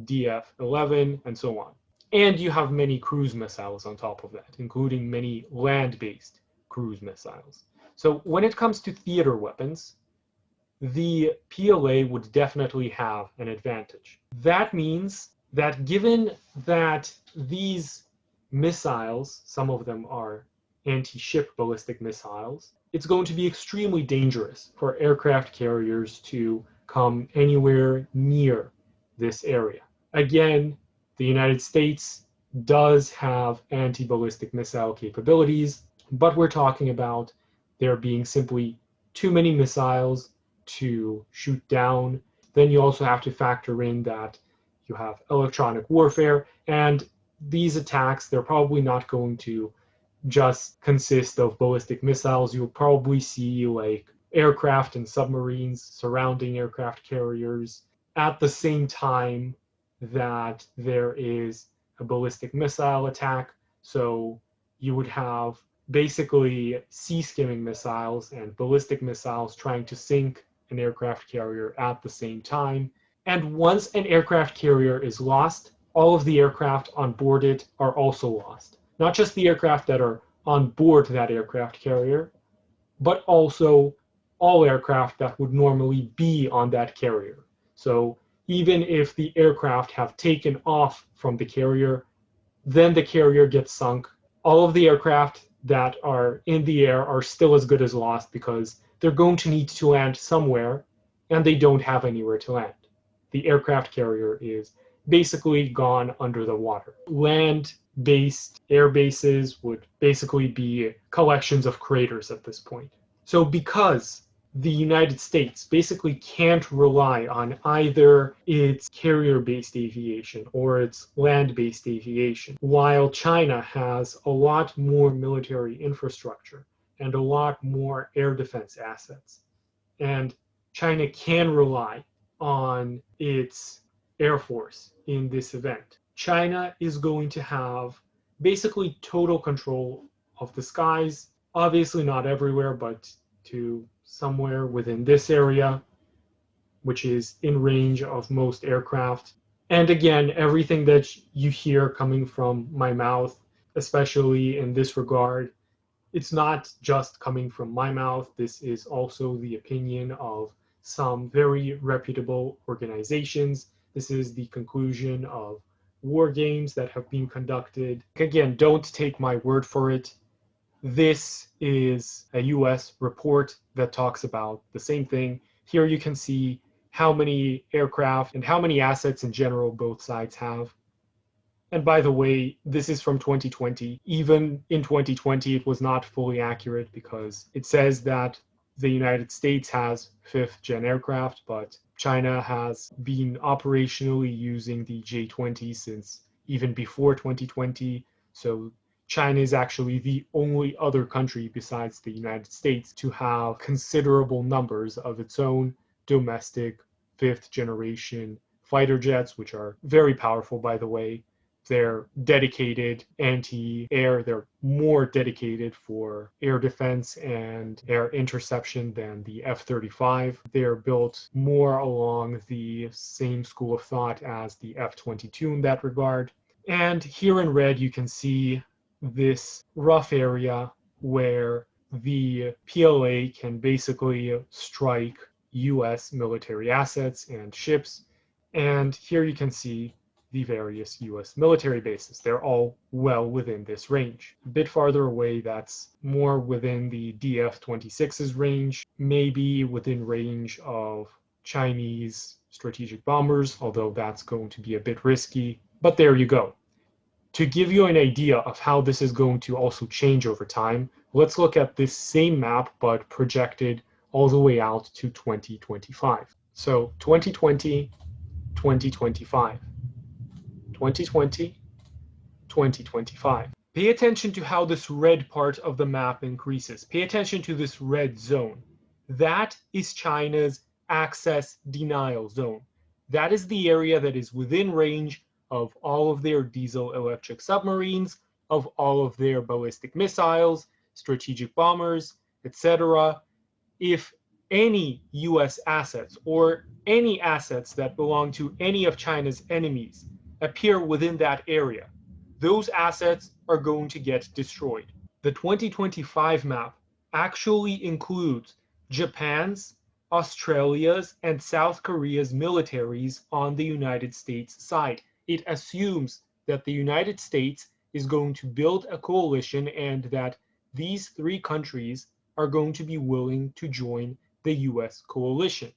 DF-11, and so on. And you have many cruise missiles on top of that, including many land-based cruise missiles. So when it comes to theater weapons, the PLA would definitely have an advantage. That means that given that these missiles, some of them are anti-ship ballistic missiles, it's going to be extremely dangerous for aircraft carriers to come anywhere near this area. Again, the United States does have anti-ballistic missile capabilities, but we're talking about there being simply too many missiles to shoot down. Then you also have to factor in that you have electronic warfare, and these attacks, they're probably not going to just consist of ballistic missiles. You'll probably see like aircraft and submarines surrounding aircraft carriers at the same time that there is a ballistic missile attack. So you would have basically sea skimming missiles and ballistic missiles trying to sink an aircraft carrier at the same time. And once an aircraft carrier is lost, all of the aircraft on board it are also lost. Not just the aircraft that are on board that aircraft carrier, but also all aircraft that would normally be on that carrier. So even if the aircraft have taken off from the carrier, then the carrier gets sunk. All of the aircraft that are in the air are still as good as lost because they're going to need to land somewhere, and they don't have anywhere to land. The aircraft carrier is basically gone under the water. Land-based air bases would basically be collections of craters at this point. So because the United States basically can't rely on either its carrier-based aviation or its land-based aviation, while China has a lot more military infrastructure and a lot more air defense assets, and China can rely on its Air Force in this event. China is going to have basically total control of the skies, obviously not everywhere, but to somewhere within this area, which is in range of most aircraft. And again, everything that you hear coming from my mouth, especially in this regard, it's not just coming from my mouth. This is also the opinion of some very reputable organizations. This is the conclusion of war games that have been conducted. Again, don't take my word for it. This is a US report that talks about the same thing. Here you can see how many aircraft and how many assets in general both sides have. And by the way, this is from 2020. Even in 2020, it was not fully accurate because it says that the United States has 5th-gen aircraft, but China has been operationally using the J-20 since even before 2020. So China is actually the only other country besides the United States to have considerable numbers of its own domestic fifth generation fighter jets, which are very powerful, by the way. They're dedicated anti-air. They're more dedicated for air defense and air interception than the F-35. They're built more along the same school of thought as the F-22 in that regard. And here in red, you can see this rough area where the PLA can basically strike US military assets and ships. And here you can see the various US military bases. They're all well within this range. A bit farther away, that's more within the DF-26's range, maybe within range of Chinese strategic bombers, although that's going to be a bit risky. But there you go. To give you an idea of how this is going to also change over time, let's look at this same map but projected all the way out to 2025. So 2020, 2025. 2020, 2025. Pay attention to how this red part of the map increases. Pay attention to this red zone. That is China's access denial zone. That is the area that is within range of all of their diesel-electric submarines, of all of their ballistic missiles, strategic bombers, etc. If any US assets or any assets that belong to any of China's enemies appear within that area, those assets are going to get destroyed. The 2025 map actually includes Japan's, Australia's, and South Korea's militaries on the United States side. It assumes that the United States is going to build a coalition and that these three countries are going to be willing to join the US coalition.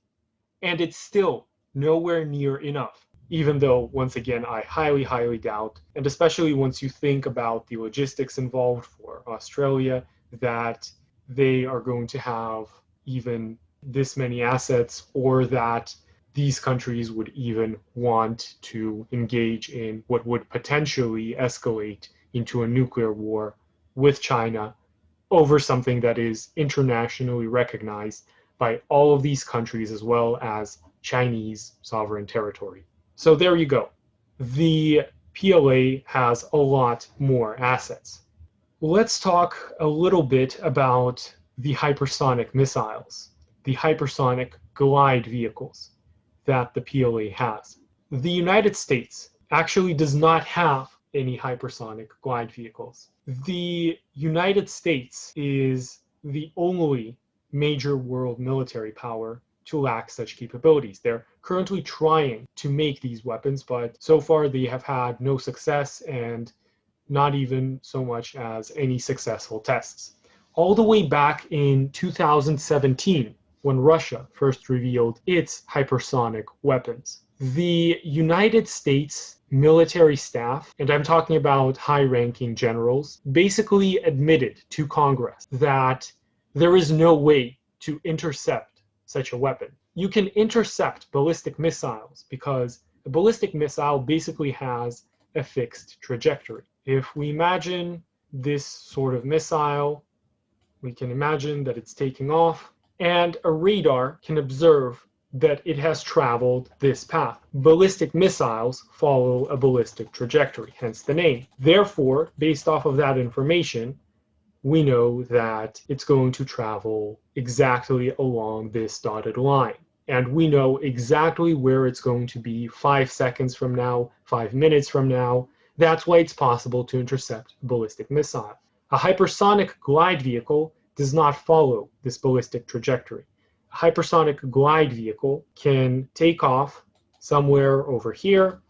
And it's still nowhere near enough. Even though, once again, I highly doubt, and especially once you think about the logistics involved for Australia, that they are going to have even this many assets, or that these countries would even want to engage in what would potentially escalate into a nuclear war with China over something that is internationally recognized by all of these countries as well as Chinese sovereign territory. So there you go. The PLA has a lot more assets. Let's talk a little bit about the hypersonic missiles, the hypersonic glide vehicles that the PLA has. The United States actually does not have any hypersonic glide vehicles. The United States is the only major world military power to lack such capabilities. They're currently trying to make these weapons, but so far they have had no success and not even so much as any successful tests. All the way back in 2017, when Russia first revealed its hypersonic weapons, the United States military staff, and I'm talking about high-ranking generals, basically admitted to Congress that there is no way to intercept such a weapon. You can intercept ballistic missiles because a ballistic missile basically has a fixed trajectory. If we imagine this sort of missile, we can imagine that it's taking off, and a radar can observe that it has traveled this path. Ballistic missiles follow a ballistic trajectory, hence the name. Therefore, based off of that information, we know that it's going to travel exactly along this dotted line. And we know exactly where it's going to be 5 seconds from now, 5 minutes from now. That's why it's possible to intercept a ballistic missile. A hypersonic glide vehicle does not follow this ballistic trajectory. A hypersonic glide vehicle can take off somewhere over here.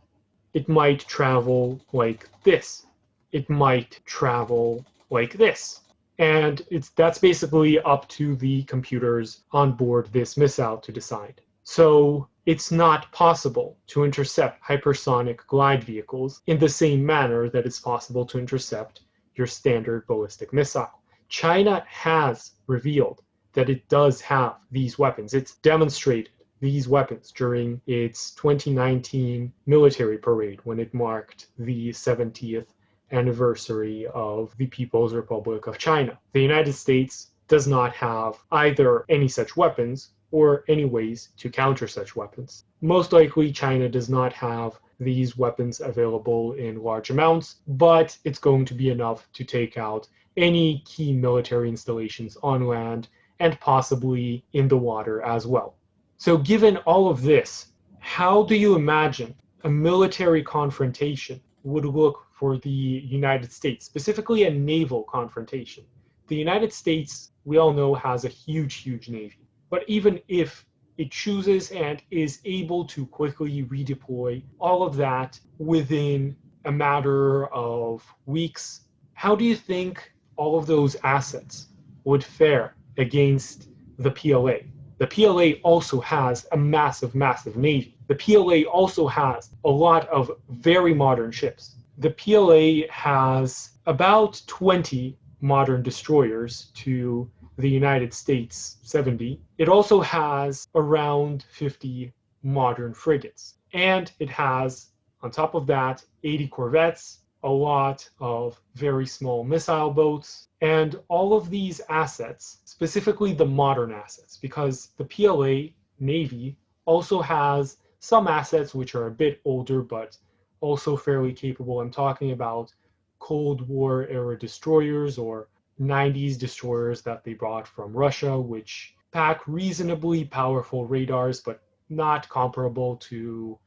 It might travel like this. It might travel like this. And that's basically up to the computers on board this missile to decide. So it's not possible to intercept hypersonic glide vehicles in the same manner that it's possible to intercept your standard ballistic missile. China has revealed that it does have these weapons. It's demonstrated these weapons during its 2019 military parade when it marked the 70th anniversary of the People's Republic of China. The United States does not have either any such weapons or any ways to counter such weapons. Most likely, China does not have these weapons available in large amounts, but it's going to be enough to take out any key military installations on land and possibly in the water as well. So given all of this, how do you imagine a military confrontation would look for the United States, specifically a naval confrontation? The United States, we all know, has a huge navy. But even if it chooses and is able to quickly redeploy all of that within a matter of weeks, how do you think all of those assets would fare against the PLA? The PLA also has a massive navy. The PLA also has a lot of very modern ships. The PLA has about 20 modern destroyers to the United States 70. It also has around 50 modern frigates. And it has, on top of that, 80 corvettes, a lot of very small missile boats, and all of these assets, specifically the modern assets, because the PLA Navy also has some assets which are a bit older but also fairly capable. I'm talking about Cold War era destroyers or 90s destroyers that they brought from Russia, which pack reasonably powerful radars, but not comparable to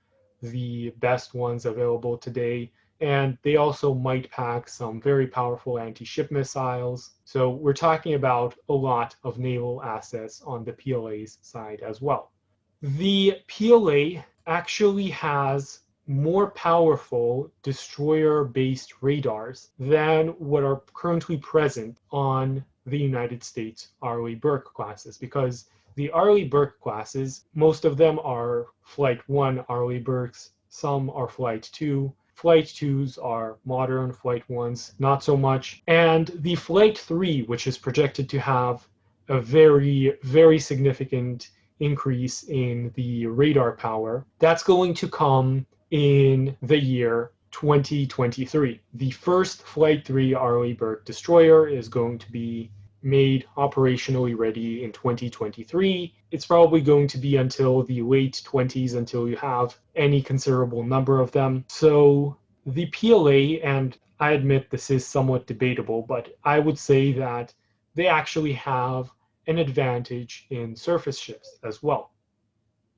the best ones available today. And they also might pack some very powerful anti-ship missiles. So we're talking about a lot of naval assets on the PLA's side as well. The PLA actually has more powerful destroyer-based radars than what are currently present on the United States Arleigh Burke classes, because the Arleigh Burke classes, most of them are Flight 1 Arleigh Burkes, some are Flight 2. Flight 2s are modern, Flight 1s not so much. And the Flight 3, which is projected to have a very significant increase in the radar power, that's going to come in the year 2023. The first Flight 3 Arleigh Burke destroyer is going to be made operationally ready in 2023. It's probably going to be until the late 20s until you have any considerable number of them. So the PLA, and I admit this is somewhat debatable, but I would say that they actually have an advantage in surface ships as well,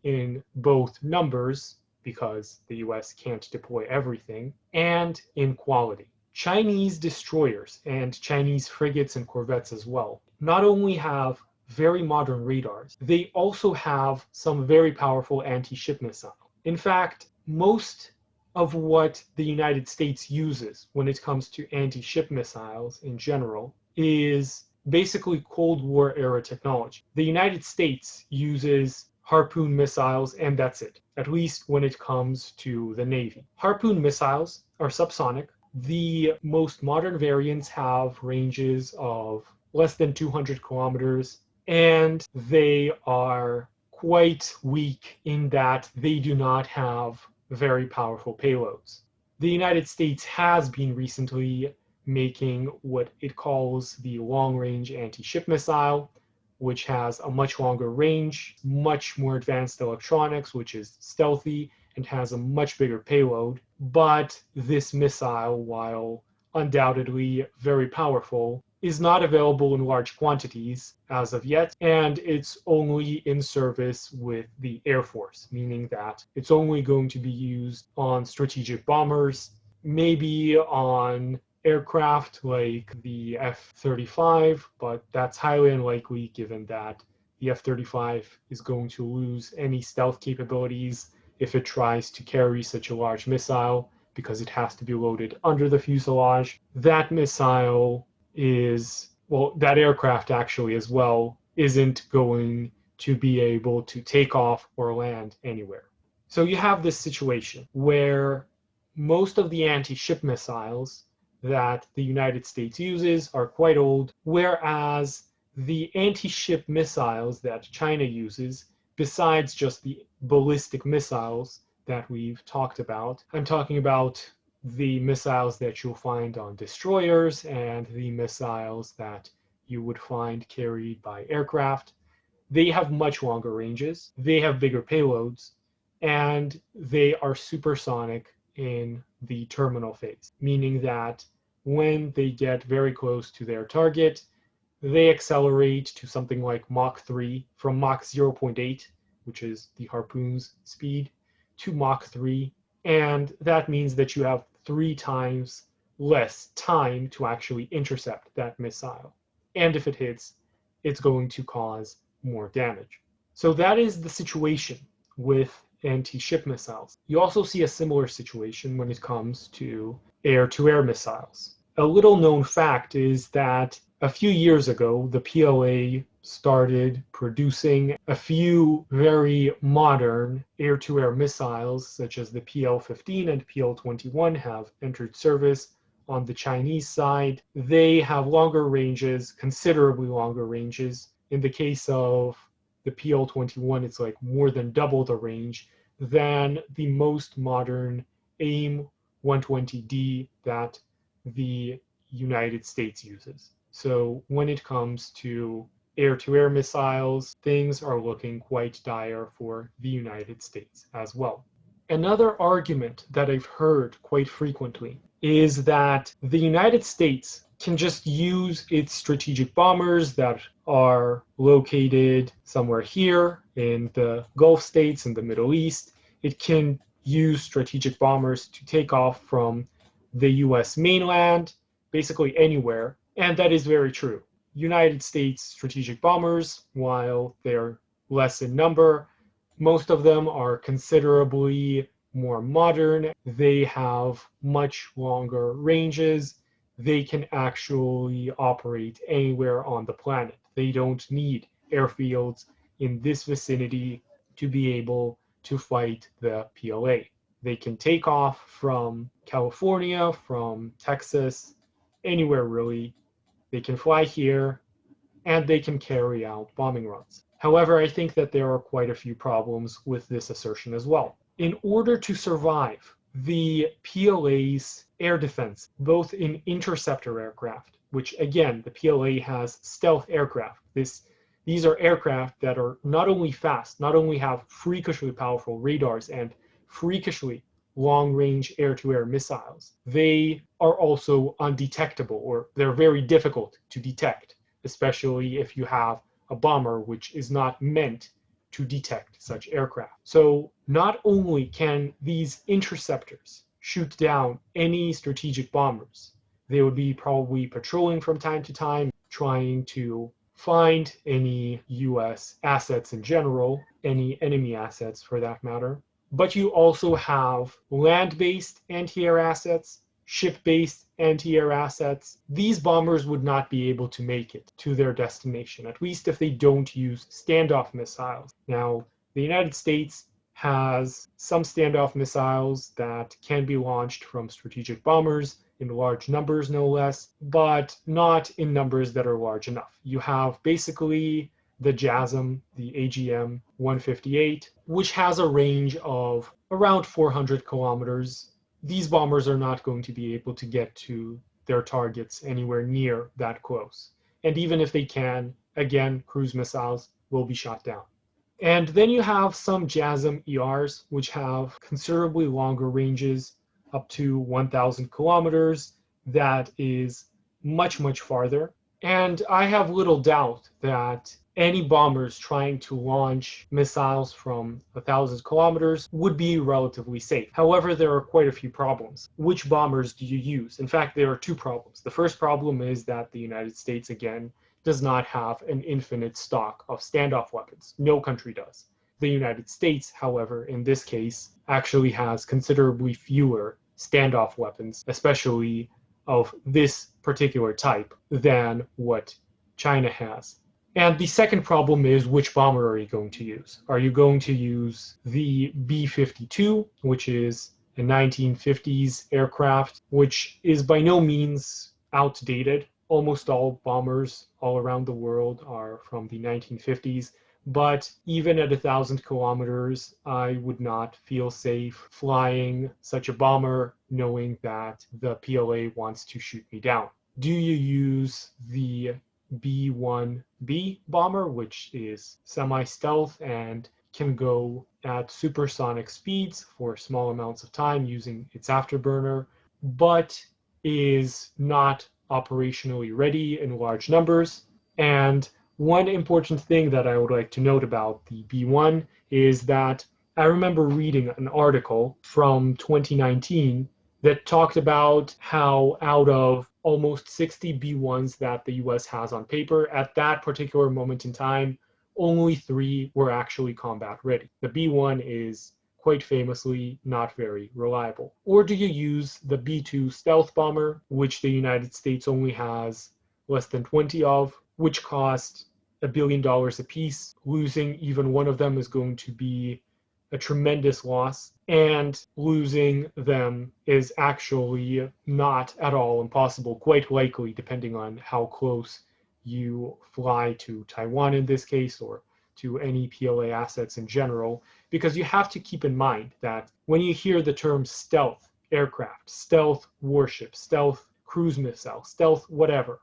in both numbers, because the US can't deploy everything, and in quality. Chinese destroyers and Chinese frigates and corvettes as well not only have very modern radars, they also have some very powerful anti-ship missiles. In fact, most of what the United States uses when it comes to anti-ship missiles in general is basically Cold War era technology. The United States uses Harpoon missiles, and that's it, at least when it comes to the Navy. Harpoon missiles are subsonic. The most modern variants have ranges of less than 200 kilometers, and they are quite weak in that they do not have very powerful payloads. The United States has been recently making what it calls the long-range anti-ship missile, which has a much longer range, much more advanced electronics, which is stealthy, and has a much bigger payload. But this missile, while undoubtedly very powerful, is not available in large quantities as of yet, and it's only in service with the Air Force, meaning that it's only going to be used on strategic bombers, maybe on aircraft like the F-35, but that's highly unlikely given that the F-35 is going to lose any stealth capabilities if it tries to carry such a large missile, because it has to be loaded under the fuselage. That missile is, well, that aircraft actually as well isn't going to be able to take off or land anywhere. So you have this situation where most of the anti-ship missiles that the United States uses are quite old, whereas the anti-ship missiles that China uses, besides just the ballistic missiles that we've talked about, I'm talking about the missiles that you'll find on destroyers and the missiles that you would find carried by aircraft. They have much longer ranges, they have bigger payloads, and they are supersonic in the terminal phase, meaning that when they get very close to their target, they accelerate to something like Mach 3 from Mach 0.8, which is the Harpoon's speed, to Mach 3. And that means that you have 3 times less time to actually intercept that missile. And if it hits, it's going to cause more damage. So that is the situation with anti-ship missiles. You also see a similar situation when it comes to air-to-air missiles. A little known fact is that a few years ago, the PLA started producing a few very modern air-to-air missiles, such as the PL-15 and PL-21 have entered service on the Chinese side. They have longer ranges, considerably longer ranges. In the case of the PL-21, it's like more than double the range than the most modern AIM-120D that the United States uses. So when it comes to air-to-air missiles, things are looking quite dire for the United States as well. Another argument that I've heard quite frequently is that the United States can just use its strategic bombers that are located somewhere here in the Gulf states in the Middle East. It can use strategic bombers to take off from the US mainland, basically anywhere, and that is very true. United States strategic bombers, while they're less in number, most of them are considerably more modern. They have much longer ranges. They can actually operate anywhere on the planet. They don't need airfields in this vicinity to be able to fight the PLA. They can take off from California, from Texas, anywhere really. They can fly here, and they can carry out bombing runs. However, I think that there are quite a few problems with this assertion as well. In order to survive, the PLA's air defense, both in interceptor aircraft, which again, the PLA has stealth aircraft. These are aircraft that are not only fast, not only have freakishly powerful radars and freakishly long-range air-to-air missiles, they are also undetectable, or they're very difficult to detect, especially if you have a bomber which is not meant to detect such aircraft. So not only can these interceptors shoot down any strategic bombers, they would be probably patrolling from time to time, trying to find any US assets in general, any enemy assets for that matter. But you also have land-based anti-air assets, ship-based anti-air assets. These bombers would not be able to make it to their destination, at least if they don't use standoff missiles. Now, the United States has some standoff missiles that can be launched from strategic bombers in large numbers, no less, but not in numbers that are large enough. You have basically the JASSM, the AGM-158, which has a range of around 400 kilometers. These bombers are not going to be able to get to their targets anywhere near that close. And even if they can, again, cruise missiles will be shot down. And then you have some JASSM ERs, which have considerably longer ranges, up to 1,000 kilometers. That is much, much farther. And I have little doubt that any bombers trying to launch missiles from 1,000 kilometers would be relatively safe. However, there are quite a few problems. Which bombers do you use? In fact, there are two problems. The first problem is that the United States, again, does not have an infinite stock of standoff weapons. No country does. The United States, however, in this case, actually has considerably fewer standoff weapons, especially of this particular type, than what China has. And the second problem is, which bomber are you going to use? Are you going to use the B-52, which is a 1950s aircraft, which is by no means outdated? Almost all bombers all around the world are from the 1950s, But even at 1,000 kilometers, I would not feel safe flying such a bomber knowing that the PLA wants to shoot me down. Do you use the B-1B bomber, which is semi-stealth and can go at supersonic speeds for small amounts of time using its afterburner, but is not operationally ready in large numbers? And one important thing that I would like to note about the B1 is that I remember reading an article from 2019 that talked about how out of almost 60 B1s that the US has on paper, at that particular moment in time, only 3 were actually combat ready. The B1 is quite famously not very reliable. Or do you use the B2 stealth bomber, which the United States only has less than 20 of, which cost $1 billion a piece? Losing even one of them is going to be a tremendous loss, and losing them is actually not at all impossible, quite likely, depending on how close you fly to Taiwan in this case, or to any PLA assets in general, because you have to keep in mind that when you hear the term stealth aircraft, stealth warship, stealth cruise missile, stealth whatever,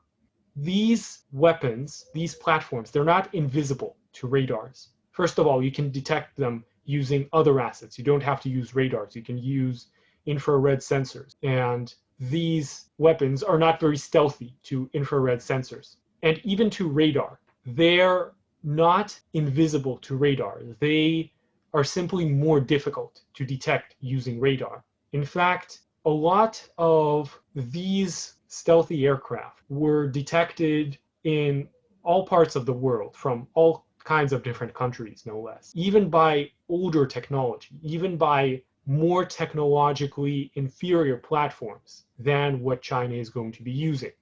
these weapons, these platforms, they're not invisible to radars. First of all, you can detect them using other assets. You don't have to use radars. You can use infrared sensors. And these weapons are not very stealthy to infrared sensors. And even to radar, they're not invisible to radar. They are simply more difficult to detect using radar. In fact, a lot of these stealthy aircraft were detected in all parts of the world, from all kinds of different countries, no less. Even by older technology, even by more technologically inferior platforms than what China is going to be using.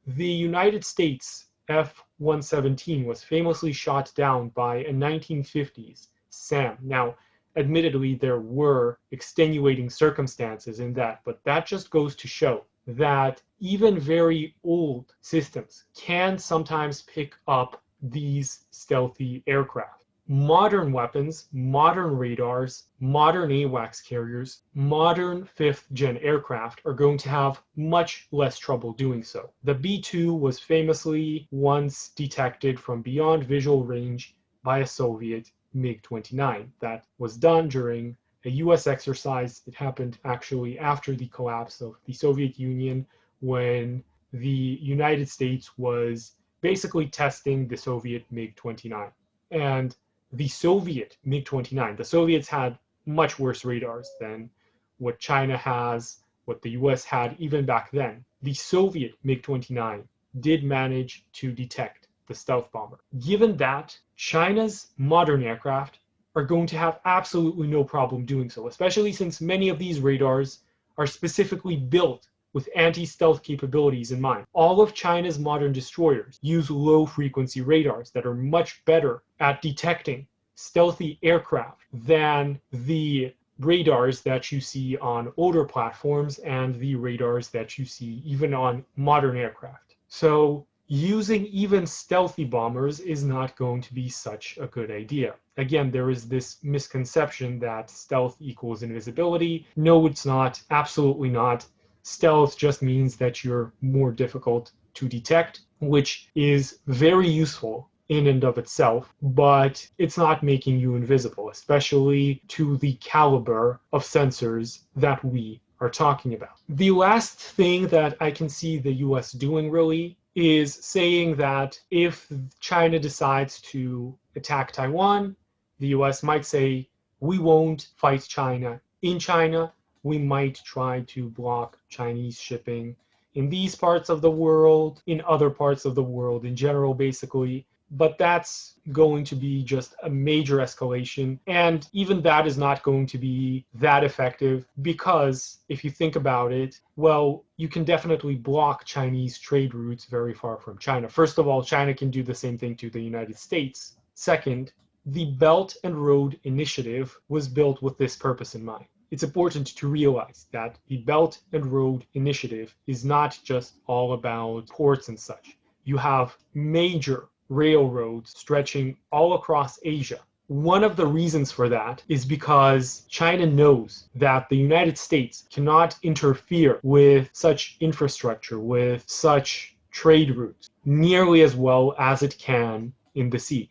The United States F-117 was famously shot down by a 1950s SAM. Now, admittedly, there were extenuating circumstances in that, but that just goes to show that even very old systems can sometimes pick up these stealthy aircraft. Modern weapons, modern radars, modern AWACS carriers, modern 5th gen aircraft are going to have much less trouble doing so. The B-2 was famously once detected from beyond visual range by a Soviet MiG-29. That was done during a US exercise. It happened actually after the collapse of the Soviet Union, when the United States was basically testing the Soviet MiG-29. And the Soviet MiG-29, the Soviets had much worse radars than what China has, what the US had even back then. The Soviet MiG-29 did manage to detect the stealth bomber. Given that, China's modern aircraft are going to have absolutely no problem doing so, especially since many of these radars are specifically built with anti-stealth capabilities in mind. All of China's modern destroyers use low-frequency radars that are much better at detecting stealthy aircraft than the radars that you see on older platforms and the radars that you see even on modern aircraft. So using even stealthy bombers is not going to be such a good idea. Again, there is this misconception that stealth equals invisibility. No, it's not. Absolutely not. Stealth just means that you're more difficult to detect, which is very useful in and of itself, but it's not making you invisible, especially to the caliber of sensors that we are talking about. The last thing that I can see the US doing really is saying that if China decides to attack Taiwan, the US might say, we won't fight China in China. We might try to block Chinese shipping in these parts of the world, in other parts of the world in general, basically. But that's going to be just a major escalation. And even that is not going to be that effective, because if you think about it, well, you can definitely block Chinese trade routes very far from China. First of all, China can do the same thing to the United States. Second, the Belt and Road Initiative was built with this purpose in mind. It's important to realize that the Belt and Road Initiative is not just all about ports and such. You have major railroads stretching all across Asia. One of the reasons for that is because China knows that the United States cannot interfere with such infrastructure, with such trade routes, nearly as well as it can in the sea.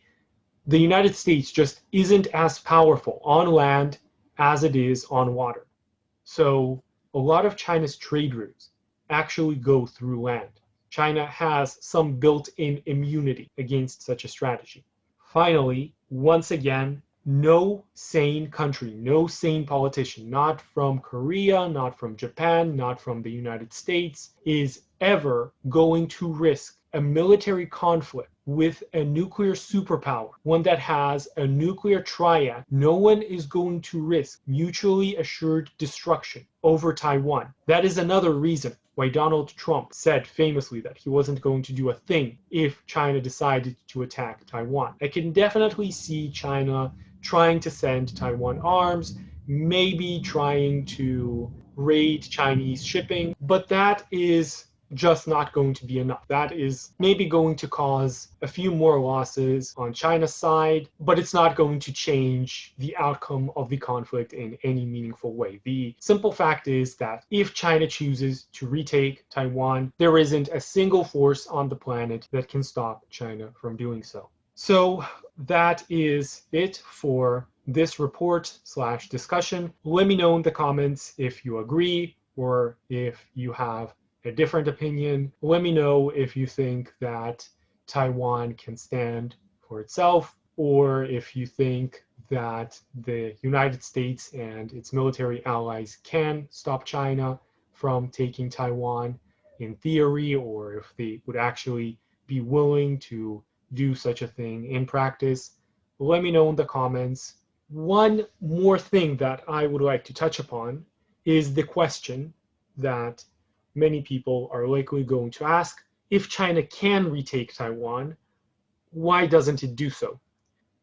The United States just isn't as powerful on land as it is on water. So a lot of China's trade routes actually go through land. China has some built-in immunity against such a strategy. Finally, once again, no sane country, no sane politician, not from Korea, not from Japan, not from the United States, is ever going to risk a military conflict with a nuclear superpower, one that has a nuclear triad. No one is going to risk mutually assured destruction over Taiwan. That is another reason why Donald Trump said famously that he wasn't going to do a thing if China decided to attack Taiwan. I can definitely see China trying to send Taiwan arms, maybe trying to raid Chinese shipping, but that is just not going to be enough. That is maybe going to cause a few more losses on China's side, but it's not going to change the outcome of the conflict in any meaningful way. The simple fact is that if China chooses to retake Taiwan, there isn't a single force on the planet that can stop China from doing so. So that is it for this report/discussion. Let me know in the comments if you agree or if you have a different opinion. Let me know if you think that Taiwan can stand for itself, or if you think that the United States and its military allies can stop China from taking Taiwan in theory, or if they would actually be willing to do such a thing in practice. Let me know in the comments. One more thing that I would like to touch upon is the question that many people are likely going to ask: if China can retake Taiwan, why doesn't it do so?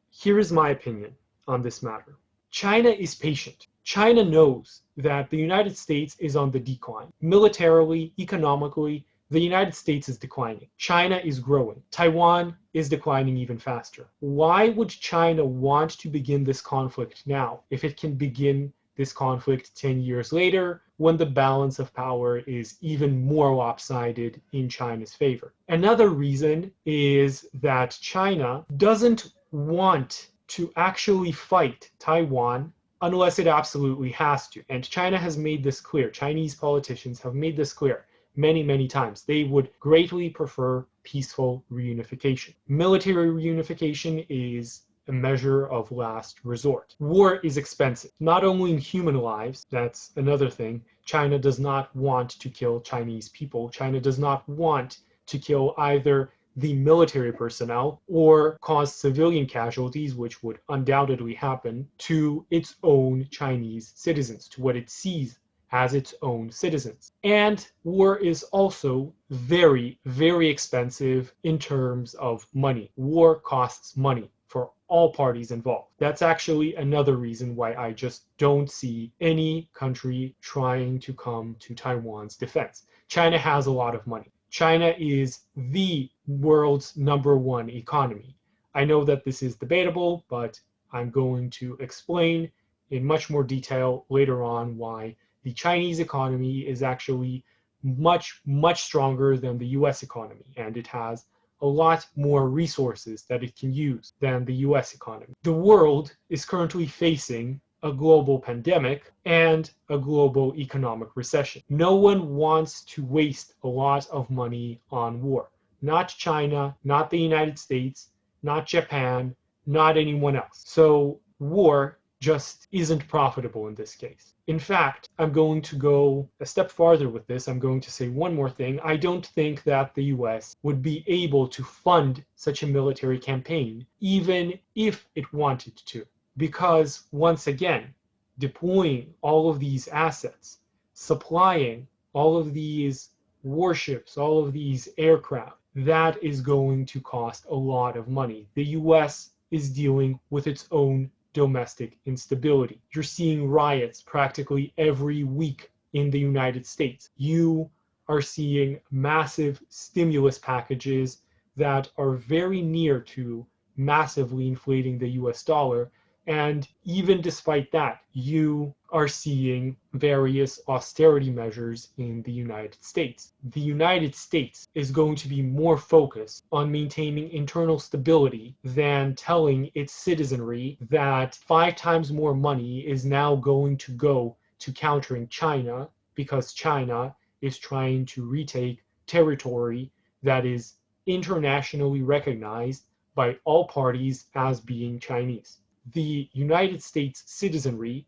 Here is my opinion on this matter. China is patient. China knows that the United States is on the decline. Militarily, economically, the United States is declining. China is growing. Taiwan is declining even faster. Why would China want to begin this conflict now if it can begin this conflict 10 years later when the balance of power is even more lopsided in China's favor? Another reason is that China doesn't want to actually fight Taiwan unless it absolutely has to. And China has made this clear. Chinese politicians have made this clear many, many times. They would greatly prefer peaceful reunification. Military reunification is a measure of last resort. War is expensive, not only in human lives. That's another thing. China does not want to kill Chinese people. China does not want to kill either the military personnel or cause civilian casualties, which would undoubtedly happen to its own Chinese citizens, to what it sees as its own citizens. And war is also very, very expensive in terms of money. War costs money for all parties involved. That's actually another reason why I just don't see any country trying to come to Taiwan's defense. China has a lot of money. China is the world's #1 economy. I know that this is debatable, but I'm going to explain in much more detail later on why the Chinese economy is actually much, much stronger than the US economy, and it has a lot more resources that it can use than the US economy. The world is currently facing a global pandemic and a global economic recession. No one wants to waste a lot of money on war. Not China, not the United States, not Japan, not anyone else. So war just isn't profitable in this case. In fact, I'm going to go a step farther with this. I'm going to say one more thing. I don't think that the US would be able to fund such a military campaign, even if it wanted to. Because once again, deploying all of these assets, supplying all of these warships, all of these aircraft, that is going to cost a lot of money. The US is dealing with its own domestic instability. You're seeing riots practically every week in the United States. You are seeing massive stimulus packages that are very near to massively inflating the US dollar. And even despite that, you are seeing various austerity measures in the United States. The United States is going to be more focused on maintaining internal stability than telling its citizenry that 5 times more money is now going to go to countering China because China is trying to retake territory that is internationally recognized by all parties as being Chinese. The United States citizenry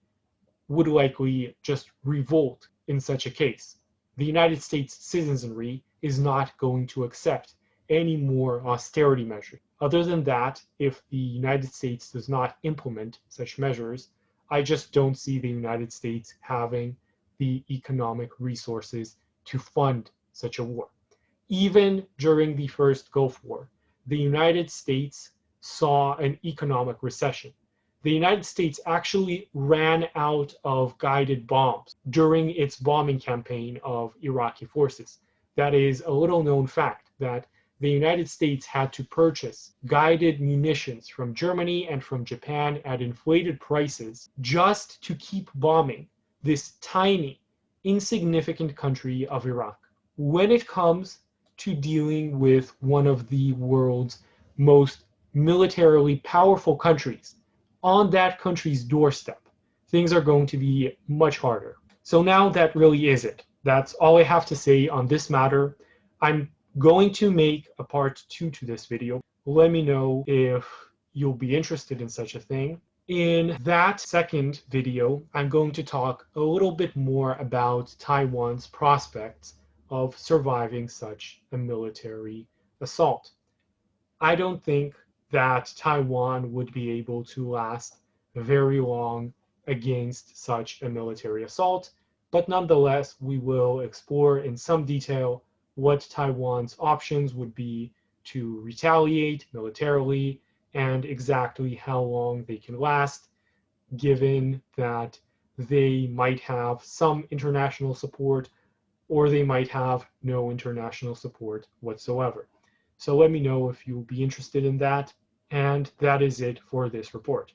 would likely just revolt in such a case. The United States citizenry is not going to accept any more austerity measures. Other than that, if the United States does not implement such measures, I just don't see the United States having the economic resources to fund such a war. Even during the first Gulf War, the United States saw an economic recession. The United States actually ran out of guided bombs during its bombing campaign of Iraqi forces. That is a little known fact that the United States had to purchase guided munitions from Germany and from Japan at inflated prices just to keep bombing this tiny, insignificant country of Iraq. When it comes to dealing with one of the world's most militarily powerful countries, on that country's doorstep, things are going to be much harder. So now that really is it. That's all I have to say on this matter. I'm going to make a part 2 to this video. Let me know if you'll be interested in such a thing. In that second video, I'm going to talk a little bit more about Taiwan's prospects of surviving such a military assault. I don't think that Taiwan would be able to last very long against such a military assault, but nonetheless, we will explore in some detail what Taiwan's options would be to retaliate militarily and exactly how long they can last, given that they might have some international support or they might have no international support whatsoever. So let me know if you'll be interested in that. And that is it for this report.